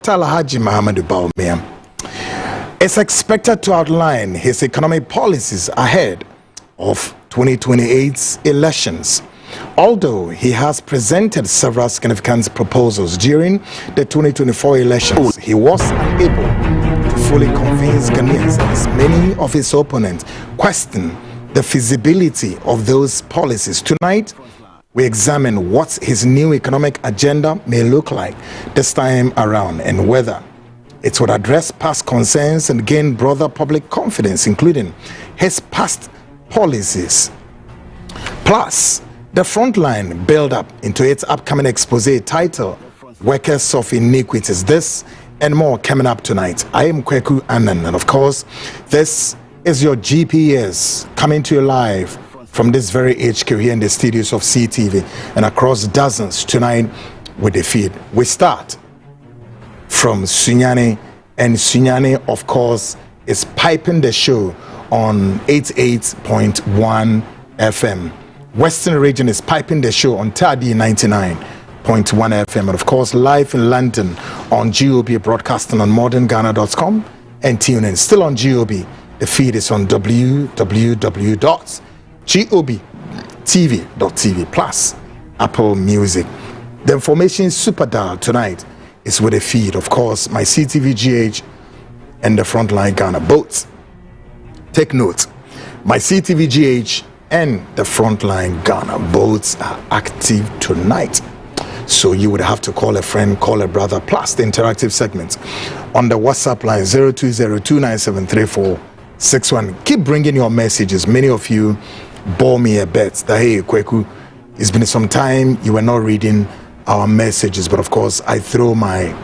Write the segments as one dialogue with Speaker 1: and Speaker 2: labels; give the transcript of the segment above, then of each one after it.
Speaker 1: Dr. Alhaji Mahamudu Bawumia is expected to outline his economic policies ahead of 2028's elections. Although he has presented several significant proposals during the 2024 elections, he was unable to fully convince Ghanaians, as many of his opponents question the feasibility of those policies. Tonight, we examine what his new economic agenda may look like this time around and whether it would address past concerns and gain broader public confidence, including his past policies. Plus, the frontline build-up into its upcoming expose titled Workers of Iniquities. This and more coming up tonight. I am Kweku Annan, and of course, this is your GPS coming to you live from this very HQ here in the studios of CTV and across dozens tonight with the feed. We start from Sunyani, and Sunyani, of course, is piping the show on 88.1 FM. Western region is piping the show on Tadi 99.1 FM, and of course live in London on GOB broadcasting on modernghana.com and tune in. Still on GOB, the feed is on www.gobtv.tv plus Apple Music. The information super dial tonight is with a feed, of course, my CTVGH and the Frontline Ghana both. Take note, my CTVGH and the Frontline Ghana both are active tonight. So you would have to call a friend, call a brother, plus the interactive segments on the WhatsApp line 0202973461. Keep bringing your messages. Many of you bore me a bet that, hey, Kweku, it's been some time you were not reading our messages, but of course I throw my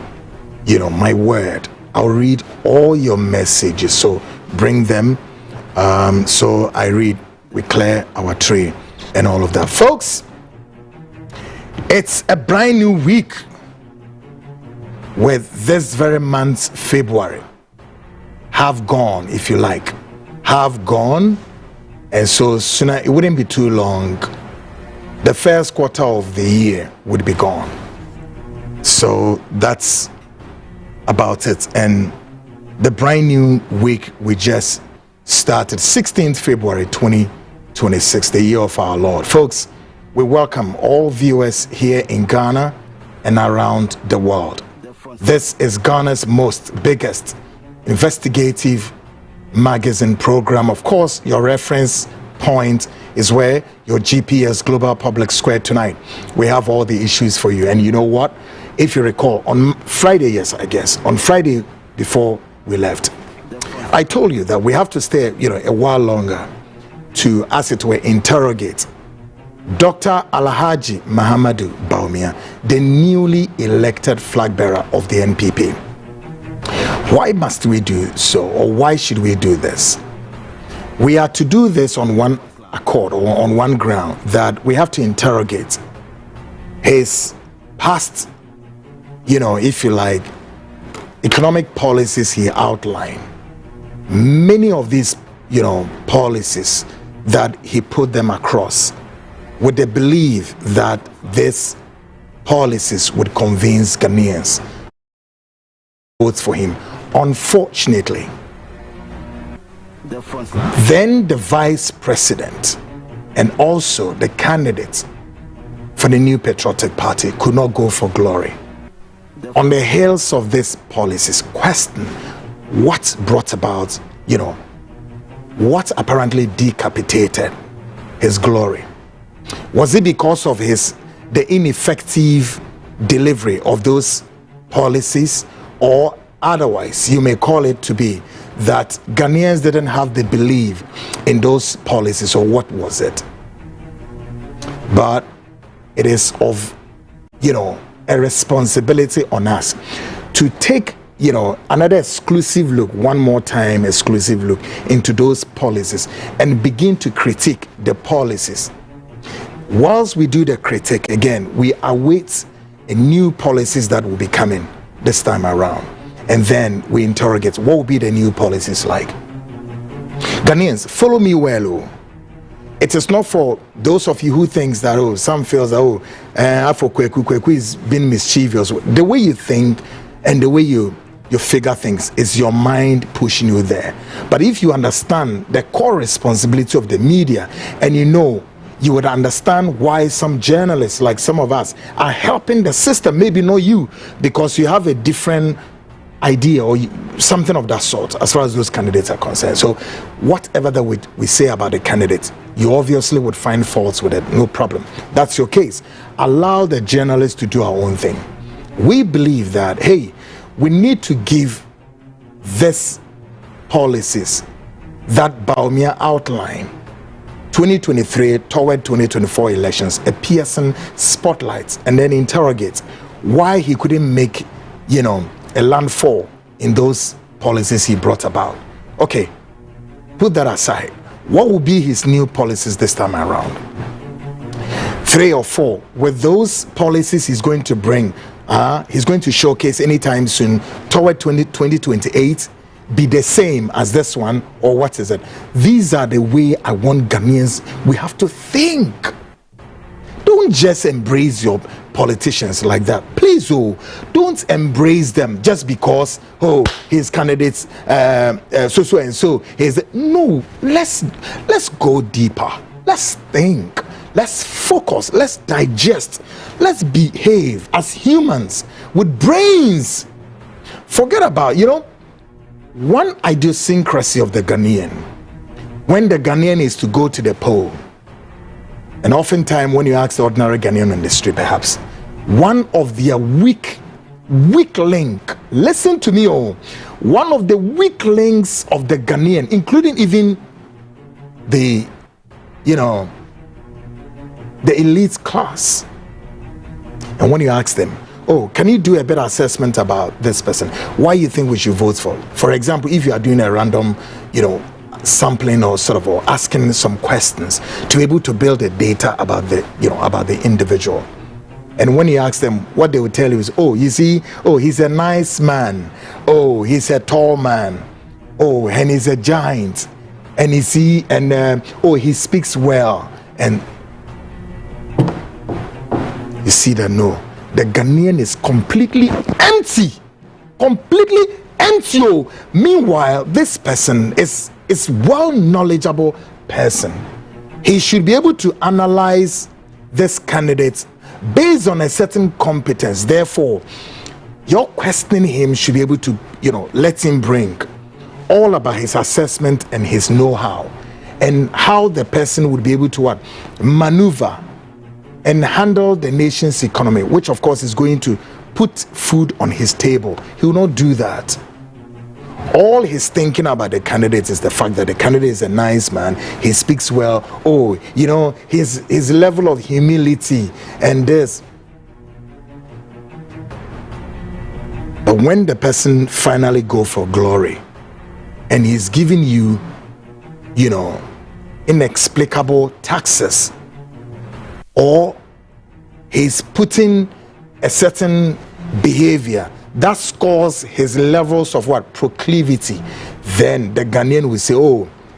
Speaker 1: word. I'll read all your messages, so bring them. So I read, we clear our tray and all of that. Folks, it's a brand new week with this very month, February. Have gone, if you like. Have gone. And so sooner, it wouldn't be too long, the first quarter of the year would be gone. So that's about it. And the brand new week we just started, 16th February 2026, the year of our Lord. Folks, we welcome all viewers here in Ghana and around the world. This is Ghana's biggest investigative magazine program. Of course, your reference point is where your GPS Global Public Square tonight. We have all the issues for you. And you know what? If you recall, on Friday, on Friday before we left, I told you that we have to stay, a while longer to, as it were, interrogate Dr. Alhaji Mahamudu Bawumia, the newly elected flag bearer of the NPP. Why must we do so, or why should we do this? We are to do this on one accord, or on one ground, that we have to interrogate his past, if you like, economic policies he outlined. Many of these, policies that he put them across with the belief that these policies would convince Ghanaians vote for him. Unfortunately, then the vice president and also the candidate for the New Patriotic Party could not go for glory. On the heels of these policies, question what brought about, what apparently decapitated his glory. Was it because of the ineffective delivery of those policies, or otherwise you may call it to be that Ghanaians didn't have the belief in those policies, or what was it? But it is of a responsibility on us to take another exclusive look, one more time exclusive look into those policies and begin to critique the policies. Whilst we do the critique, again, we await a new policies that will be coming this time around, and then we interrogate what will be the new policies like. Ghanaians, follow me well. It is not for those of you who thinks that some feels that for Kweku is being mischievous. The way you think and the way you figure things is your mind pushing you there. But if you understand the core responsibility of the media, and you would understand why some journalists, like some of us, are helping the system, maybe not you, because you have a different idea or something of that sort as far as those candidates are concerned. So whatever that we say about the candidates, you obviously would find faults with it, no problem. That's your case. Allow the journalists to do our own thing. We believe that, hey, we need to give these policies that Bawumia outlined 2023 toward 2024 elections a piercing spotlight, and then interrogate why he couldn't make a landfall in those policies he brought about. Okay, put that aside. What will be his new policies this time around? 3 or 4 with those policies he's going to bring, he's going to showcase anytime soon toward 2028 be the same as this one, or what is it? These are the way I want Ghanaians. We have to think. Don't just embrace your politicians like that, please. Don't embrace them just because his candidates so and so. No, let's go deeper. Let's think. Let's focus. Let's digest. Let's behave as humans with brains. Forget about one idiosyncrasy of the Ghanaian. When the Ghanaian is to go to the poll, and oftentimes when you ask the ordinary Ghanaian on the street, perhaps one of their weak link, listen to me, one of the weak links of the Ghanaian, including even the elite class, and when you ask them, can you do a better assessment about this person, why you think we should vote for example, if you are doing a random sampling or asking some questions to be able to build a data about the individual, and when you ask them, what they will tell you is, he's a nice man, he's a tall man, and he's a giant, and he speaks well, and you see that the Ghanaian is completely empty. Meanwhile, this person is well knowledgeable person. He should be able to analyze this candidate based on a certain competence. Therefore, your questioning him should be able to let him bring all about his assessment and his know-how, and how the person would be able to maneuver and handle the nation's economy, which of course is going to put food on his table. He will not do that. All he's thinking about the candidate is the fact that the candidate is a nice man, he speaks well, his level of humility and this. But when the person finally go for glory, and he's giving you inexplicable taxes, or he's putting a certain behavior that scores his levels of proclivity, then the Ghanaian will say,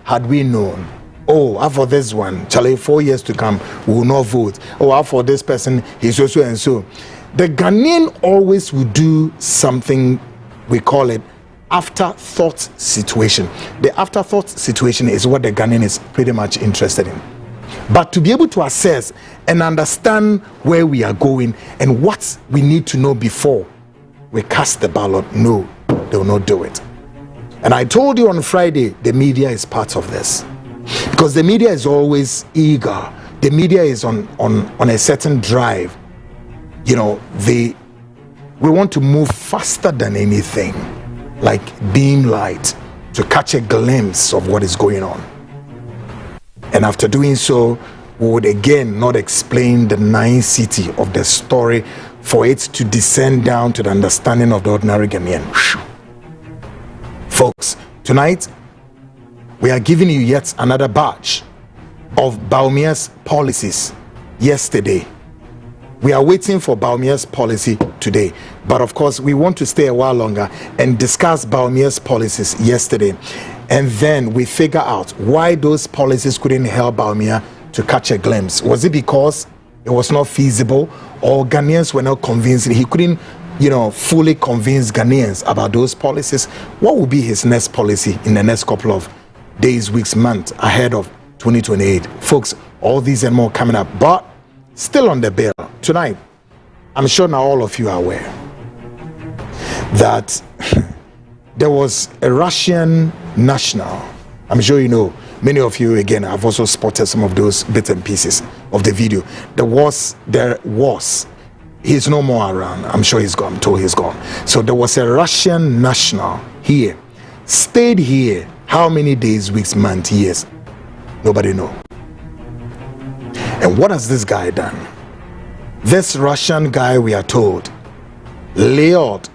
Speaker 1: had we known, for this one, Charlie, 4 years to come, we will not vote. For this person, he's also and so. The Ghanaian always will do something, we call it afterthought situation. The afterthought situation is what the Ghanaian is pretty much interested in. But to be able to assess and understand where we are going and what we need to know before we cast the ballot, no, they will not do it. And I told you on Friday, the media is part of this, because the media is always eager. The media is on a certain drive. We want to move faster than anything, like beam light, to catch a glimpse of what is going on. And after doing so, we would again not explain the nicety of the story for it to descend down to the understanding of the ordinary Ghanaian. Folks, tonight we are giving you yet another batch of Bawumia's policies yesterday. We are waiting for Bawumia's policy today, but of course we want to stay a while longer and discuss Bawumia's policies yesterday, and then we figure out why those policies couldn't help Bawumia to catch a glimpse. Was it because it was not feasible, or Ghanaians were not convinced he couldn't fully convince Ghanaians about those policies. What will be his next policy in the next couple of days, weeks, months ahead of 2028? Folks, all these and more coming up, but still on the bill tonight. I'm sure now all of you are aware that there was a Russian national. I'm sure you know, many of you again have also spotted some of those bits and pieces of the video. There was, he's no more around. I'm sure he's gone. I'm told he's gone. So there was a Russian national here, stayed here. How many days, weeks, months, years? Nobody know. And what has this guy done? This Russian guy, we are told, lured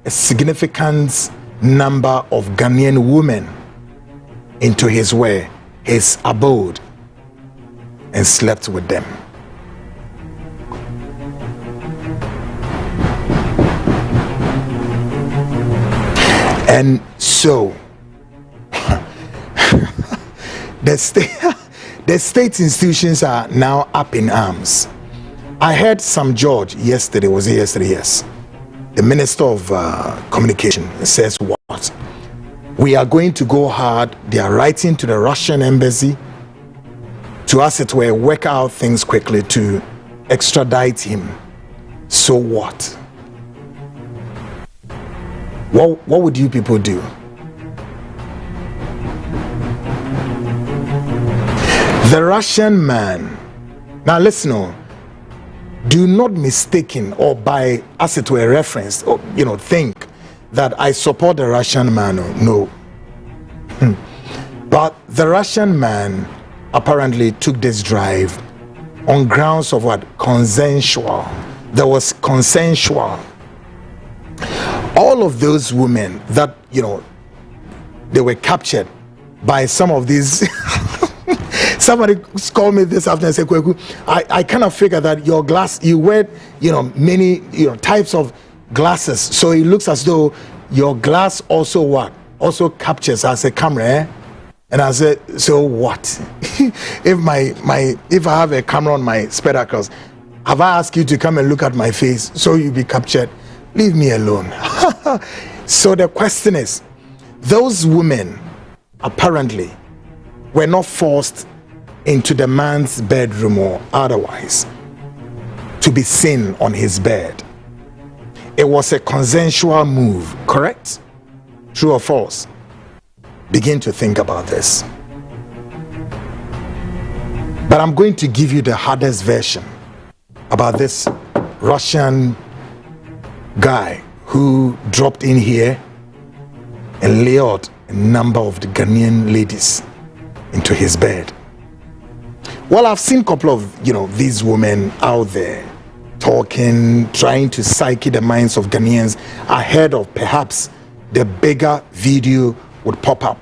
Speaker 1: a significant number of Ghanaian women into his abode, and slept with them. And so the state institutions are now up in arms. I heard Sam George yesterday, was it yesterday? Yes. The Minister of Communication says what? We are going to go hard. They are writing to the Russian embassy to, as it were, work out things quickly to extradite him. So what? What would you people do? The Russian man, now listen on, do not mistaken or by, as it were, reference, or think that I support the Russian man. No. But the Russian man apparently took this drive on grounds of what? Consensual. There was consensual. All of those women that, they were captured by some of these. Somebody called me this afternoon and said, Kweku, I kind of figure that your glass, you wear, many, types of glasses. So it looks as though your glass also what? Also captures as a camera, eh? And I said, so what? If I have a camera on my spectacles, have I asked you to come and look at my face so you'll be captured? Leave me alone. So the question is, those women apparently were not forced into the man's bedroom or otherwise to be seen on his bed. It was a consensual move, correct? True or false? Begin to think about this. But I'm going to give you the hardest version about this Russian guy who dropped in here and lured a number of the Ghanaian ladies into his bed. Well, I've seen a couple of, these women out there talking, trying to psyche the minds of Ghanaians ahead of perhaps the bigger video would pop up.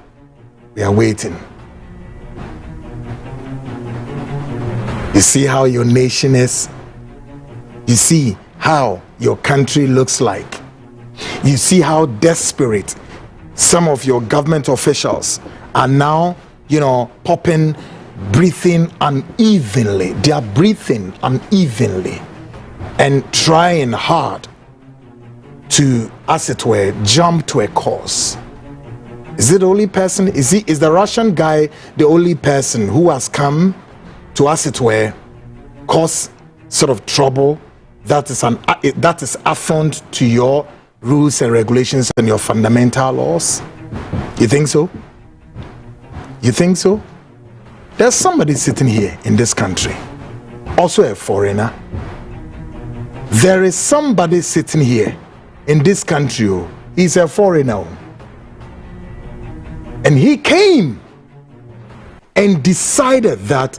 Speaker 1: We are waiting. You see how your nation is? You see how your country looks like? You see how desperate some of your government officials are now, popping, breathing unevenly. They are breathing unevenly and trying hard to, as it were, jump to a cause. Is it the only person? Is the Russian guy the only person who has come to, as it were, cause sort of trouble that is affront to your rules and regulations and your fundamental laws? You think so? You think so? There's somebody sitting here in this country, also a foreigner. There is somebody sitting here in this country, he's a foreigner. And he came and decided that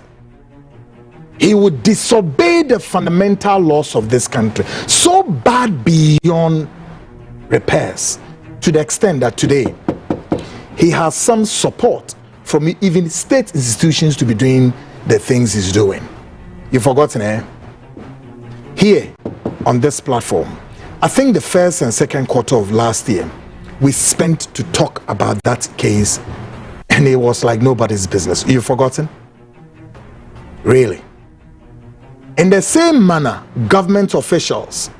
Speaker 1: he would disobey the fundamental laws of this country, so bad beyond repairs, to the extent that today he has some support from even state institutions to be doing the things he's doing. You've forgotten, eh? Here on this platform, I think the first and second quarter of last year, we spent to talk about that case, and it was like nobody's business. You've forgotten? Really? In the same manner, government officials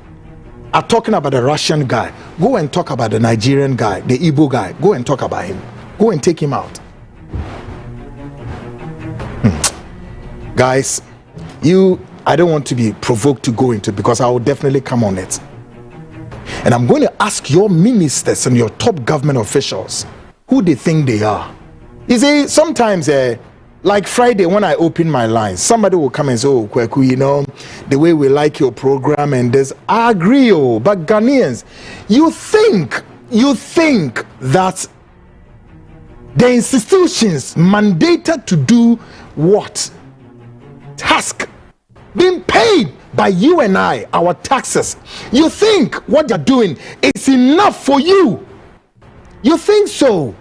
Speaker 1: are talking about the Russian guy, go and talk about the Nigerian guy, the Igbo guy. Go and talk about him. Go and take him out. Guys, I don't want to be provoked to go into it, because I will definitely come on it. And I'm going to ask your ministers and your top government officials who they think they are. You see, sometimes like Friday when I open my lines, somebody will come and say, oh, Kweku, you know, the way we like your program and this. I agree, but Ghanaians, you think that the institutions mandated to do what? Task being paid by you and I, our taxes. You think what they're doing is enough for you? You think so?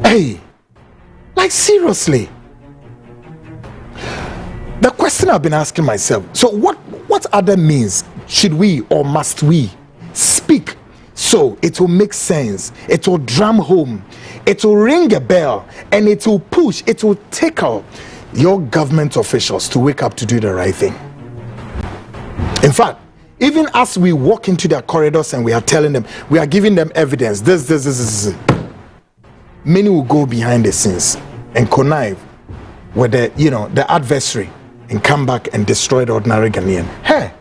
Speaker 1: Hey, like seriously. The question I've been asking myself, so what other means should we or must we speak so it will make sense, it will drum home, it will ring a bell, and it will push, it will tickle your government officials to wake up to do the right thing? In fact, even as we walk into their corridors and we are telling them, we are giving them evidence, this, many will go behind the scenes and connive with the adversary and come back and destroy the ordinary Ghanaian. Hey,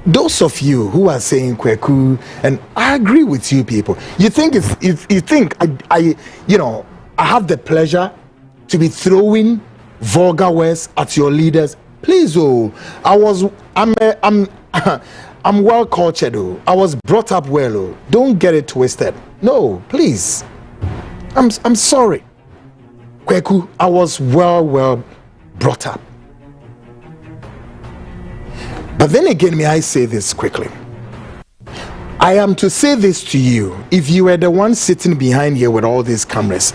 Speaker 1: those of you who are saying Kweku, and I agree with you people, you think I have the pleasure to be throwing vulgar words at your leaders? Please, I'm well cultured. I was brought up well. Don't get it twisted. No, please. I'm sorry. Kweku, I was well brought up. But then again, may I say this quickly? I am to say this to you. If you were the one sitting behind here with all these cameras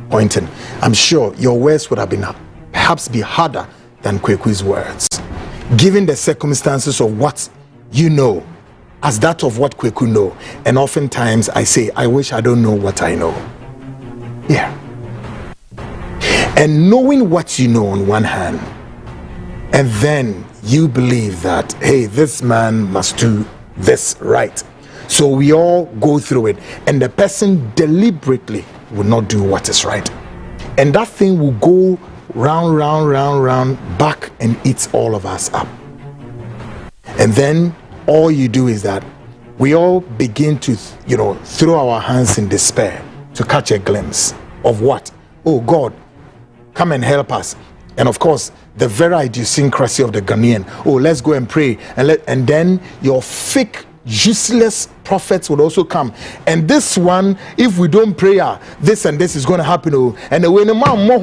Speaker 1: pointing, I'm sure your words would have been perhaps be harder than Kweku's words, given the circumstances of what you know as that of what Kweku know. And oftentimes I say, I wish I don't know what I know. Yeah. And knowing what you know on one hand, and then you believe that, hey, this man must do this right. So we all go through it, and the person deliberately will not do what is right. And that thing will go round back and eats all of us up. And then all you do is that we all begin to throw our hands in despair to catch a glimpse of what? Oh God, come and help us. And of course, the very idiosyncrasy of the Ghanaian, oh, let's go and pray, and then your fake useless prophets would also come. And this one, if we don't pray, this and this is going to happen. And when a man go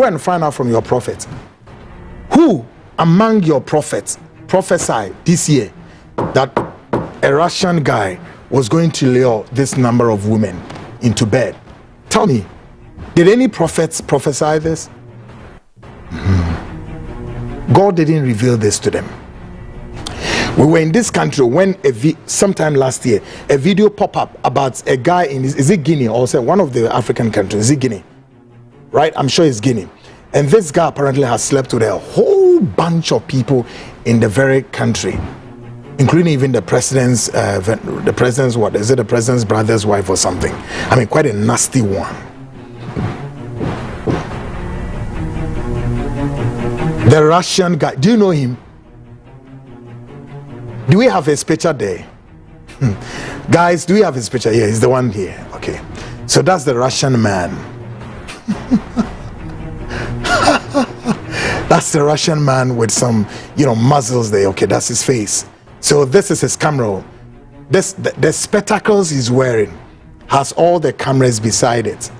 Speaker 1: and find out from your prophet, who among your prophets prophesied this year that a Russian guy was going to lure this number of women into bed? Tell me, did any prophets prophesy this? God didn't reveal this to them. We were in this country when sometime last year a video popped up about a guy in, is it Guinea or one of the African countries? Is it Guinea? Right? I'm sure it's Guinea. And this guy apparently has slept with a whole bunch of people in the very country, including even the president's what is it, the president's brother's wife or something. I mean, quite a nasty one. The Russian guy, do you know him? Do we have his picture there? Guys, do we have his picture? Yeah, he's the one here. Okay, so that's the Russian man. That's the Russian man with some muzzles there. Okay, that's his face. So this is his camera. The spectacles he's wearing has all the cameras beside it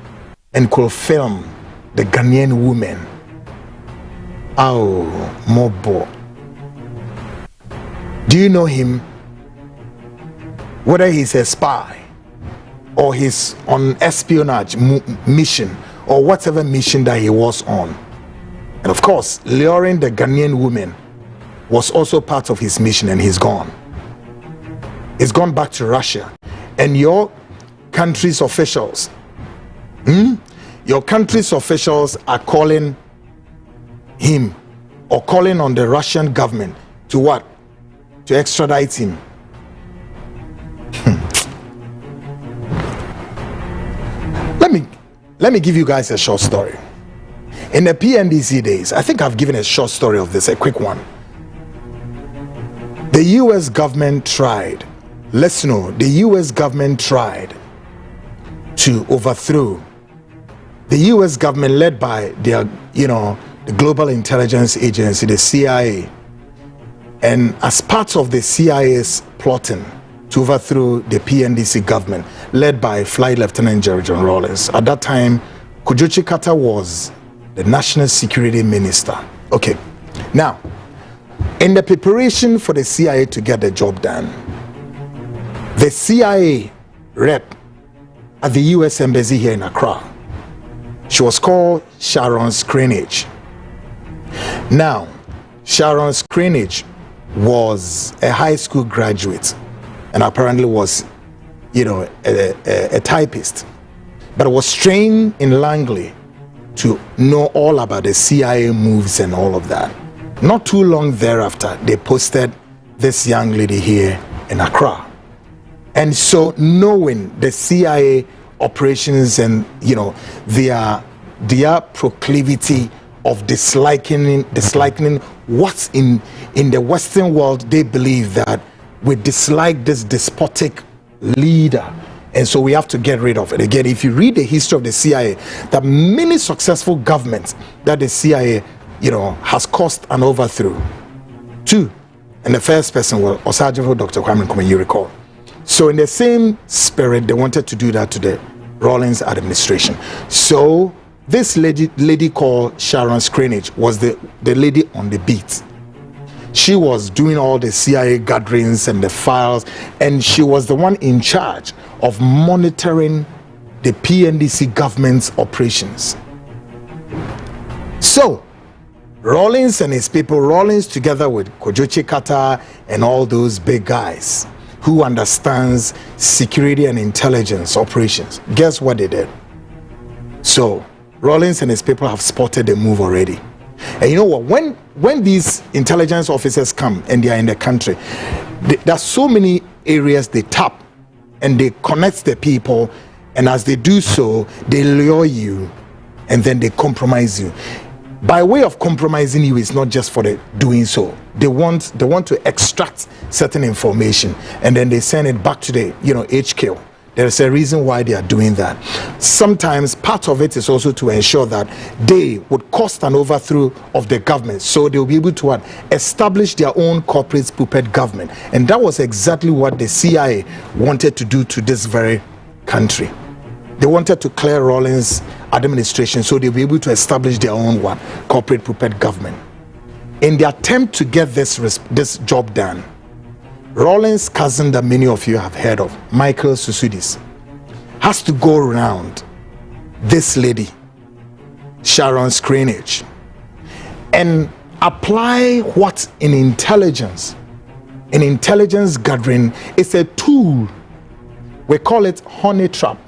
Speaker 1: and could film the Ghanaian women. Oh, Mobo. Do you know him? Whether he's a spy or he's on espionage mission or whatever mission that he was on. And of course, luring the Ghanaian women was also part of his mission, and he's gone. He's gone back to Russia. And your country's officials, your country's officials are calling him or calling on the Russian government to what? To extradite him. Let me give you guys a short story. In the PNDC days, I think I've given a short story of this, a quick one. The US government tried, let's know, the US government tried to overthrow the US government led by their, the Global Intelligence Agency, the CIA. And as part of the CIA's plotting to overthrow the PNDC government led by Flight Lieutenant Jerry John Rawlings. At that time, Kojochi Carter was the National Security Minister. Okay, now, in the preparation for the CIA to get the job done, the CIA rep at the US Embassy here in Accra, she was called Sharon Screenage. Now, Sharon Screenage was a high school graduate and apparently was, a typist, but was trained in Langley to know all about the CIA moves and all of that. Not too long thereafter, they posted this young lady here in Accra. And so knowing the CIA operations and, their proclivity of disliking what's in the Western world, they believe that we dislike this despotic leader, and so we have to get rid of it. Again, if you read the history of the CIA, there are many successful governments that the CIA, has caused an overthrow. Two, and the first person was Osagyefo Dr. Kwame Nkrumah, you recall. So in the same spirit, they wanted to do that to the Rawlings administration. So this lady called Sharon Screenage was the lady on the beat. She was doing all the CIA gatherings and the files, and she was the one in charge of monitoring the PNDC government's operations. So Rawlings and his people, Rawlings together with Kojochi Carter and all those big guys who understands security and intelligence operations, guess what they did? So Rawlings and his people have spotted the move already. And you know what, when these intelligence officers come and they are in the country, there are so many areas they tap and they connect the people, and as they do so, they lure you and then they compromise you. By way of compromising you, is not just for the doing so. They want to extract certain information and then they send it back to the HQ. There's a reason why they are doing that. Sometimes part of it is also to ensure that they would cost an overthrow of the government, so they'll be able to establish their own corporate puppet government. And that was exactly what the CIA wanted to do to this very country. They wanted to clear Rawlings' administration so they'll be able to establish their own corporate puppet government. In the attempt to get this job done, Rawlings' cousin that many of you have heard of, Michael Susudis, has to go around this lady, Sharon Screenage, and apply what in intelligence gathering is a tool. We call it honey trap.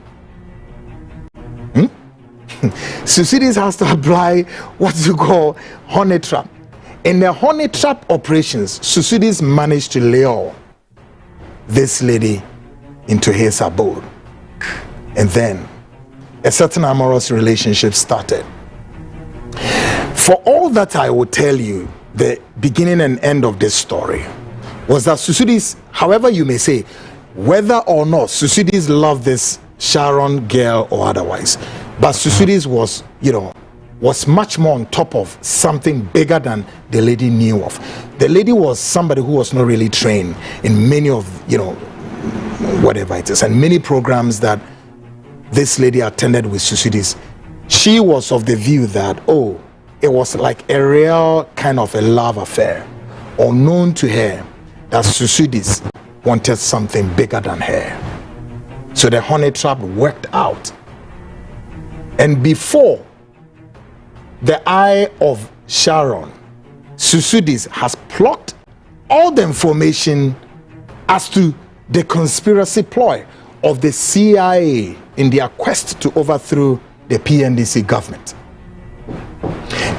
Speaker 1: Susudis has to apply what you call honey trap. In the honey trap operations, Susudis managed to lure this lady into his abode, and then a certain amorous relationship started. For all that I will tell you, the beginning and end of this story was that Susudis, however you may say, whether or not Susudis loved this Sharon girl or otherwise, but Susudis was much more on top of something bigger than the lady knew of. The lady was somebody who was not really trained in many of, whatever it is, and many programs that this lady attended with Susudis. She was of the view that, it was like a real kind of a love affair, unknown to her that Susudis wanted something bigger than her. So the honey trap worked out. And before the eye of Sharon, Susudis has plucked all the information as to the conspiracy ploy of the CIA in their quest to overthrow the PNDC government.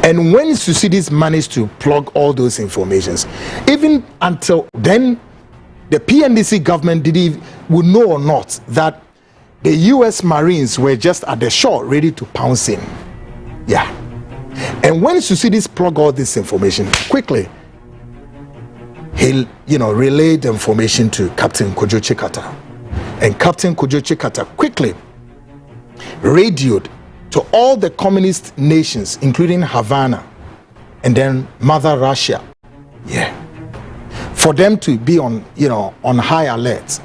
Speaker 1: And when Thucydides managed to plug all those informations, even until then, the PNDC government would know or not that the US Marines were just at the shore ready to pounce in. Yeah. And when Thucydides plugged all this information, quickly, he relayed the information to Captain Kojo Chikata. And Captain Kojo Chikata quickly radioed to all the communist nations, including Havana and then Mother Russia. Yeah. For them to be on high alert,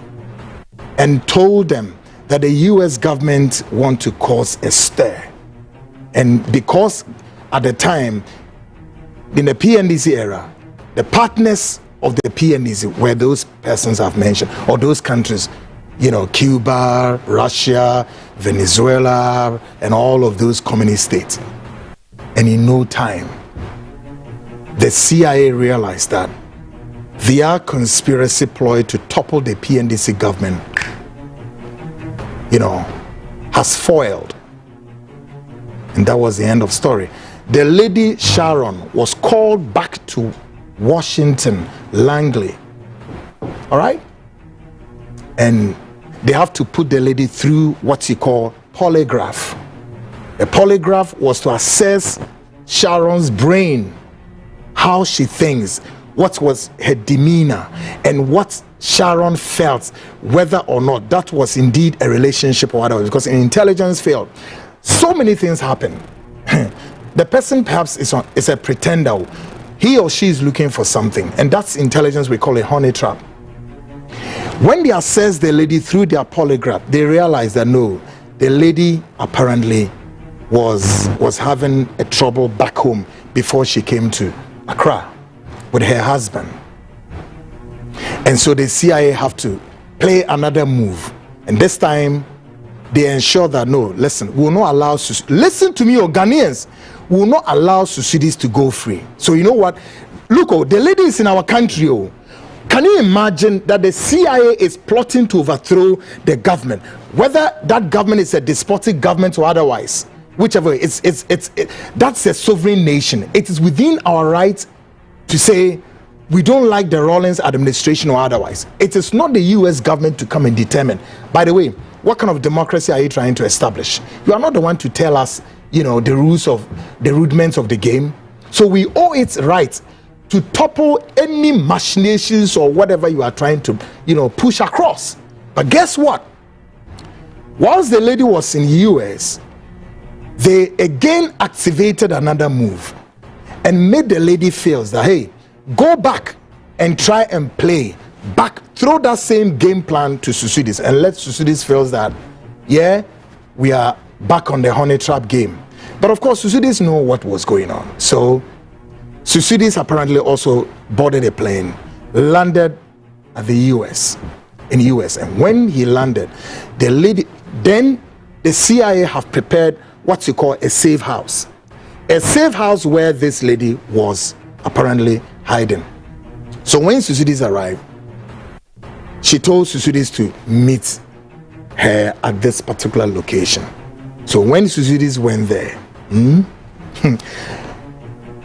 Speaker 1: and told them that the US government want to cause a stir. And because at the time, in the PNDC era, the partners of the PNDC were those persons I've mentioned, or those countries, Cuba, Russia, Venezuela, and all of those communist states. And in no time, the CIA realized that their conspiracy ploy to topple the PNDC government, has foiled. And that was the end of story. The Lady Sharon was called back to Washington, Langley. All right? And they have to put the lady through what you call polygraph. A polygraph was to assess Sharon's brain, how she thinks, what was her demeanor, and what Sharon felt, whether or not that was indeed a relationship or otherwise, because in intelligence field, so many things happen. The person perhaps is a pretender. He or she is looking for something, and that's intelligence we call a honey trap. When they assess the lady through their polygraph, they realize that no, the lady apparently was having a trouble back home before she came to Accra with her husband. And so the CIA have to play another move, and this time they ensure that no, listen, we will not allow, listen to me, Ghanaians, we will not allow Thucydides to go free. So you know what, look, the lady is in our country. Can you imagine that the CIA is plotting to overthrow the government, whether that government is a despotic government or otherwise, whichever way, that's a sovereign nation. It is within our rights to say we don't like the Rawlings administration or otherwise. It is not the US government to come and determine. By the way, what kind of democracy are you trying to establish? You are not the one to tell us, the rules of the rudiments of the game. So we owe it right to topple any machinations or whatever you are trying to, push across. But guess what? Whilst the lady was in the US, they again activated another move and made the lady feel that, hey, go back and try and play back, throw that same game plan to Thucydides and let Thucydides feel that, yeah, we are back on the honey trap game. But of course, Thucydides knew what was going on. So Thucydides apparently also boarded a plane, landed at the US, in the US. And when he landed, then the CIA have prepared what you call a safe house. A safe house where this lady was apparently hiding. So when Thucydides arrived, she told Thucydides to meet her at this particular location. So when Thucydides went there,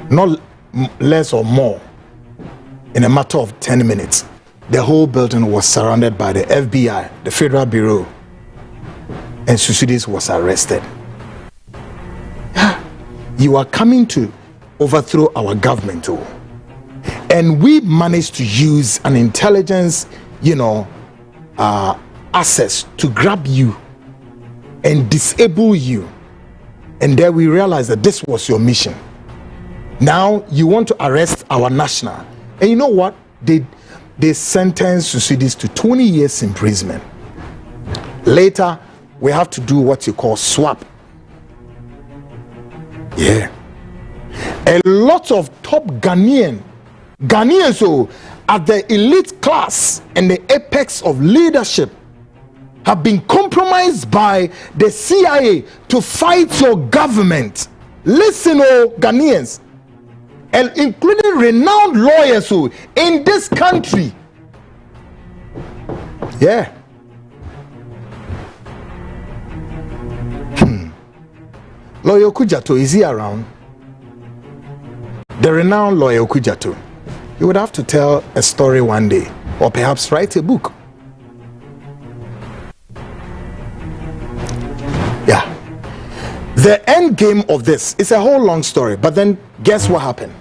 Speaker 1: not less or more, in a matter of 10 minutes, the whole building was surrounded by the FBI, the Federal Bureau, and Thucydides was arrested. You are coming to overthrow our government, too. And we managed to use an intelligence, access to grab you and disable you. And there we realized that this was your mission. Now you want to arrest our national. And you know what? They sentenced Thucydides to 20 years imprisonment. Later, we have to do what you call swap. Yeah. A lot of top Ghanaians at the elite class and the apex of leadership have been compromised by the CIA to fight your government. Listen, Ghanaians, and including renowned lawyers in this country. Yeah. Lawyer Kujato, is he around? The renowned lawyer Kujato. He would have to tell a story one day, or perhaps write a book. Yeah. The end game of this is a whole long story, but then guess what happened?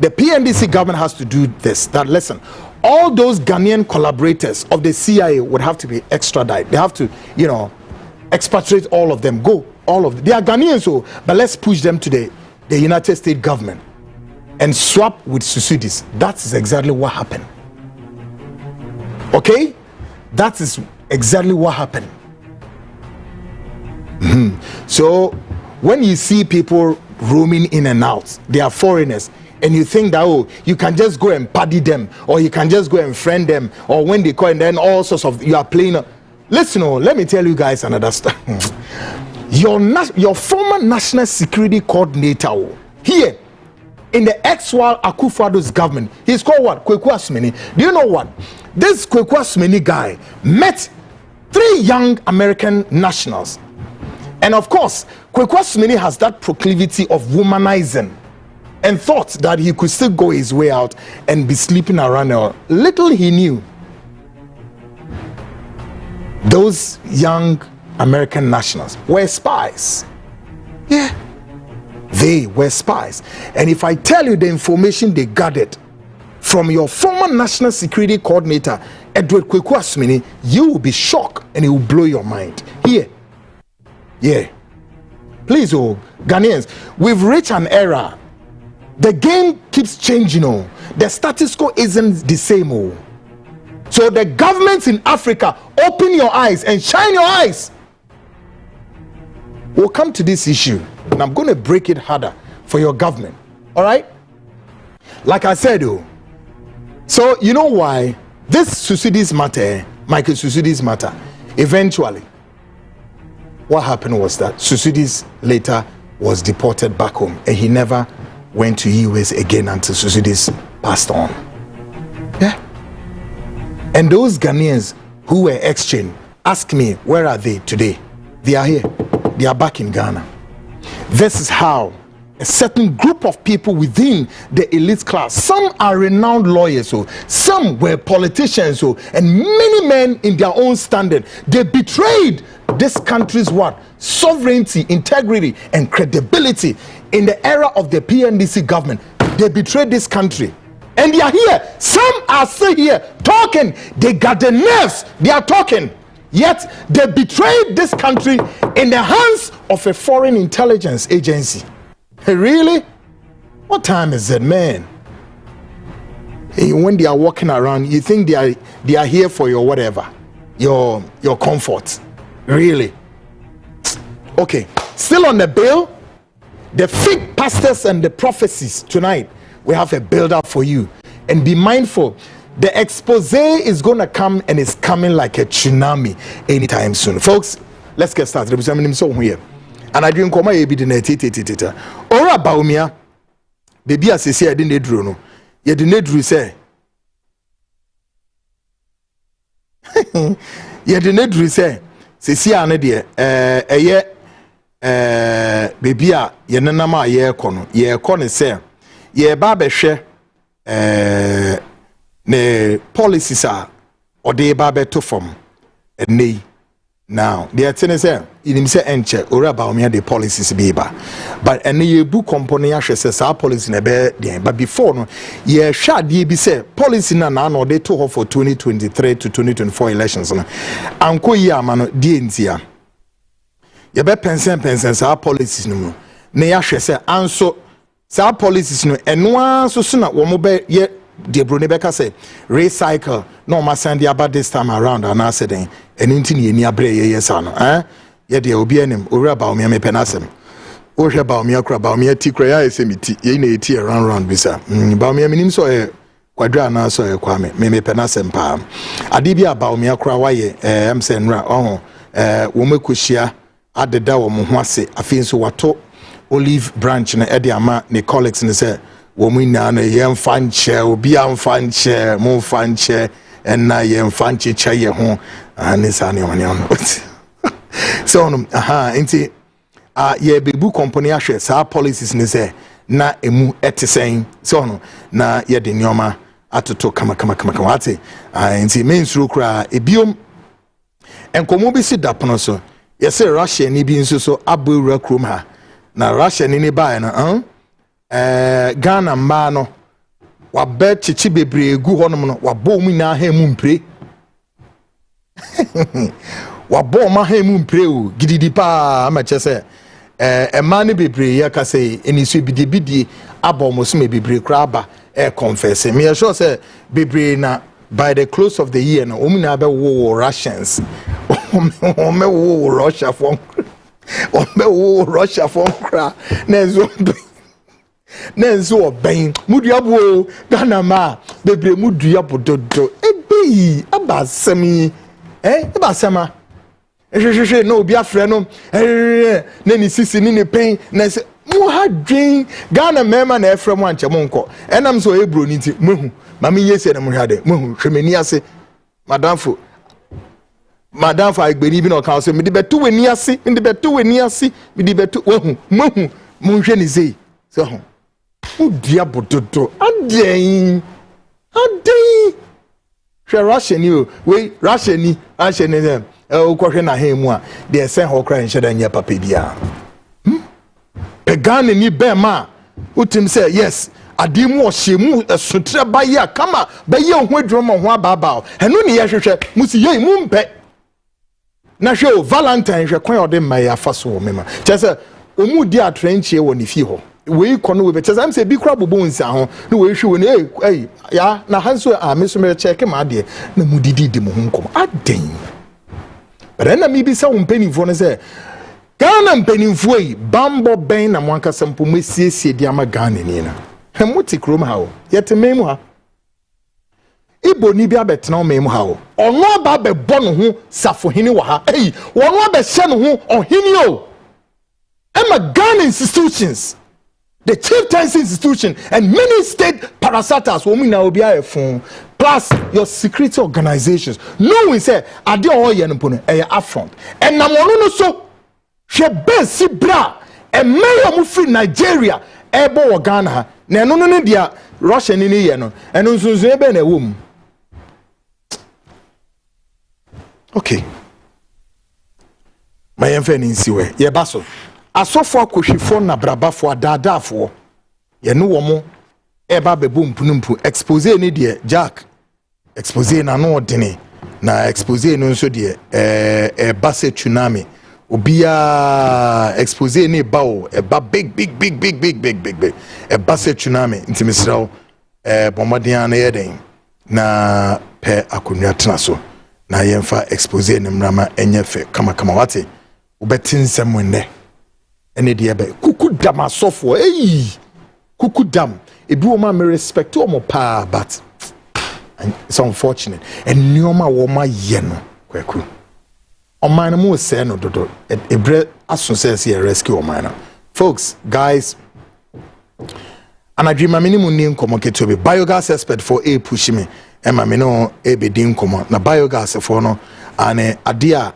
Speaker 1: The PNDC government has to do this, that listen, all those Ghanaian collaborators of the CIA would have to be extradited. They have to, expatriate all of them, go, all of them. They are Ghanaians, but let's push them to the United States government and swap with Susudis. That is exactly what happened. Okay? That is exactly what happened. So when you see people roaming in and out, they are foreigners, and you think that you can just go and party them, or you can just go and friend them, or when they call and then all sorts of, you are playing. Listen, let me tell you guys another story. Your former national security coordinator here in the ex-Wal Akufo-Addo's government, he's called what? Kweku Asmeni. Do you know what? This Kweku Asmeni guy met 3 young American nationals. And of course, Kweku Asmeni has that proclivity of womanizing, and thought that he could still go his way out and be sleeping around. Little he knew, those young American nationals were spies. Yeah, they were spies. And if I tell you the information they gathered from your former national security coordinator, Edward Kweku Asmeni, you will be shocked and it will blow your mind. Here. Yeah. Please, Ghanaians, we've reached an era. The game keeps changing. The status quo isn't the same. So the governments in Africa, open your eyes and shine your eyes. We'll come to this issue, and I'm going to break it harder for your government. All right? Like I said, so you know why this Susudis matter, Michael Susudis matter, eventually, what happened was that Susudis later was deported back home, and he never went to US again until Susudis passed on. Yeah. And those Ghanaians who were exchanged, ask me, where are they today? They are here. They are back in Ghana. This is how a certain group of people within the elite class, some are renowned lawyers, some were politicians, and many men in their own standing, they betrayed this country's what? Sovereignty, integrity, and credibility in the era of the PNDC government. They betrayed this country. And they are here. Some are still here talking. They got the nerves. They are talking. Yet they betrayed this country in the hands of a foreign intelligence agency. Really? What time is it, man? When they are walking around, you think they are here for your whatever, your comfort. Really? Okay. Still on the bill, the fake pastors and the prophecies tonight. We have a build-up for you. And be mindful, the expose is going to come, and it's coming like a tsunami anytime soon. Folks, let's get started. And I drink Koma Ebi Dinetita. Ora Bawumia, baby, as I say, I didn't drew no. You didn't drew say. You didn't drew say. Sisi ane baby a ye nanama ye kono. Ye kono say. Ye ba behwe ne policies are or de ba beto from ene now the atene say inim say enche ora Bawumia the policies be ba but ene ye bu company ahwe say our policy na be den but before no ye hwa de bi say policy na no de to for 2023 to 2024 elections no anko yi ama no de entia ye be pensen our policies no na ya hwe say anso our policies no eno so na wo mo be ye de bro ne be ka say recycle no ma send about this time around and I said then enti ne ni abre ye yes ano ye de obi anim owura Bawumia me penasem o hwe Bawumia kra Bawumia ti kra ya esemiti ye na eti round bisa Bawumia minim so e kwadra na so e kwa me penasem pa ade bi a Bawumia kra wa ye em se nra wo mekohia adeda wo mo ho ase afin so wato olive branch na ede ama ne colleagues ne say wo mu na no ye mfanche obi amfanche mo mfanche enna ye mfanche chaye ho anisa ne one on so enti ye bebu company ahwe sa policies ne say na emu etesen so no na ye de nyoma atoto kama ate nti main suru kra ebiom enkomo bi si dapono so ye say Russia ni bi nso so abowura krom ha na Russia ni bae na Ghana ma no wabɛ chichi bebre egu honom no wabɔ mu na ha mu mpre wabɔ ma ha mu mpre o gididi pa ama chese ma ne bebre ya ka say eniso bidie abɔ mo so me bebre kra ba confess me sure say bebre na by the close of the year no omu na be wo Russians o me wo Russia for o me wo Russia for kra na zo nenzo oben muduabo Ghana ma bebre muduabo dodo ebi abasemi abasema ehwehwe no obi afre no na ni sisi ni ne pen na se mu hadwen Ghana mema na efre mu anche mu nko enam so ebro ni ti muhu mama yese na mu hade muhu hwemani ase madamfo agbeni bi na ka so me de beto weni ase me de beto wohu muhu mu hwe ni sei so ho udia bododo aden hwe Russian you we Russian them ukwohwe na ha mu a de sen ho kra nheda nya papa bia pegane ni bema utim say yes adimu ohyemu esotre baye kama baye ho adwuma ho ababa eno ne ye hwehwe musi ye mu mpe na hwe o Valentine hwe kwan ode mai afaso wo mema chese omu di atrenchie wo ne fi ho we kono we better am say bi kra bobo nsa ho na we hwe we ya na hanso me so me check ma de na mudidi mo ho nkom aden but na mi bi sa umpenifo no say Ghana mpenifo yi bambo ben na mwanka sampo mesiesie di ama Ghana ni na hemuti krom ha o yete memu ha ibo ni bi abetena o memu ha o ono aba be bono ho safo hini wa ha wono aba hye no ho ohini o ama Ghana institutions, the chieftaincy institution and many state parastatals women now be a phone plus your security organizations no we say ade all ye no affront and namono no so she besi bra e mayor mu free Nigeria ebo Ghana na no no dia Russia ni ye no eno nsunsun ebe na ewom okay my enfani nsiwe ye baso asofo akohwifo na brabafo adadafo ye no wo mo eba bebu mpunumpu expose ni de Jack expose na no odene na expose no nso de base tsunami obia expose ni bawo eba big base tsunami ntimisrawo bomodin na yeden na pe akonwa tena so na yemfa expose ni mrama enyefe kama wate ubetin semwende ene de ebe kukudam asofo kukudam ebi wo ma me respect wo mo pa but it's unfortunate and nyoma wo ma ye no kwaku oman mo se no dodo ebre aso se rescue oman folks guys anadwima minimum ni nkomo ketobe biogas expert for a push me ema me no e be din nkomo na biogas for no ane ade a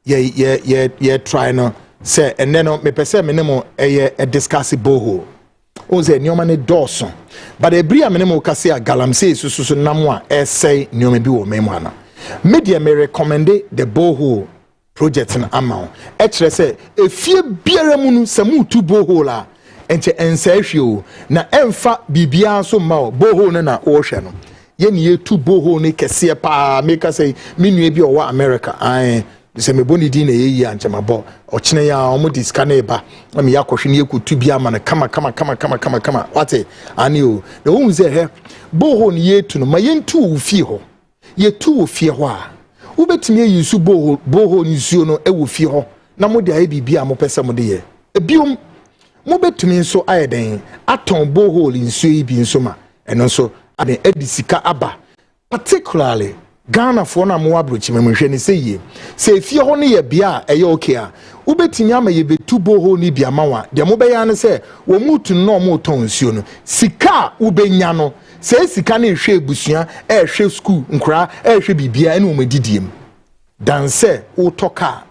Speaker 1: ye try no say and then me pese me nemo e discuss boho o ze nyoma ne doso but ebri a me nemo ka say galamsey susu namo a e say nyoma bi wo memo ana media me recommend the boho project na amount e kire say efie biara mu nu samu tu boho la enche ensa hwe na emfa bibia so ma boho na o hwe no ye ne ye tu boho ne kese pa make say minue bi o wa America ai se me boni di na yeyi anchema bo ochine ya omo diska eba me yakohwe ne ekutu bia ma na kama wate ani o na wo ze he boho ne yetu no ma yentu wo fie ho yetu wo fie ho a wo betimi yisu boho ni suo no e wo fie ho na mo de aye bibia mo pese mo de ye ebiom mo betumi nso ayeden aton boho nsuo yi bi nso ma eno nso ade edisika aba particularly Ghana for na mo abrochi memhwe ne seye se fie ho ne ye bia eye okay a ubetimi ama ye betu boho ni bia mawa de mo be ya ne se wo mutu no mo ton nsuo no sika ubenya no se sika na ehwe ebusua ehwe school nkura ehwe bibia ene o medidiem dan se wo toka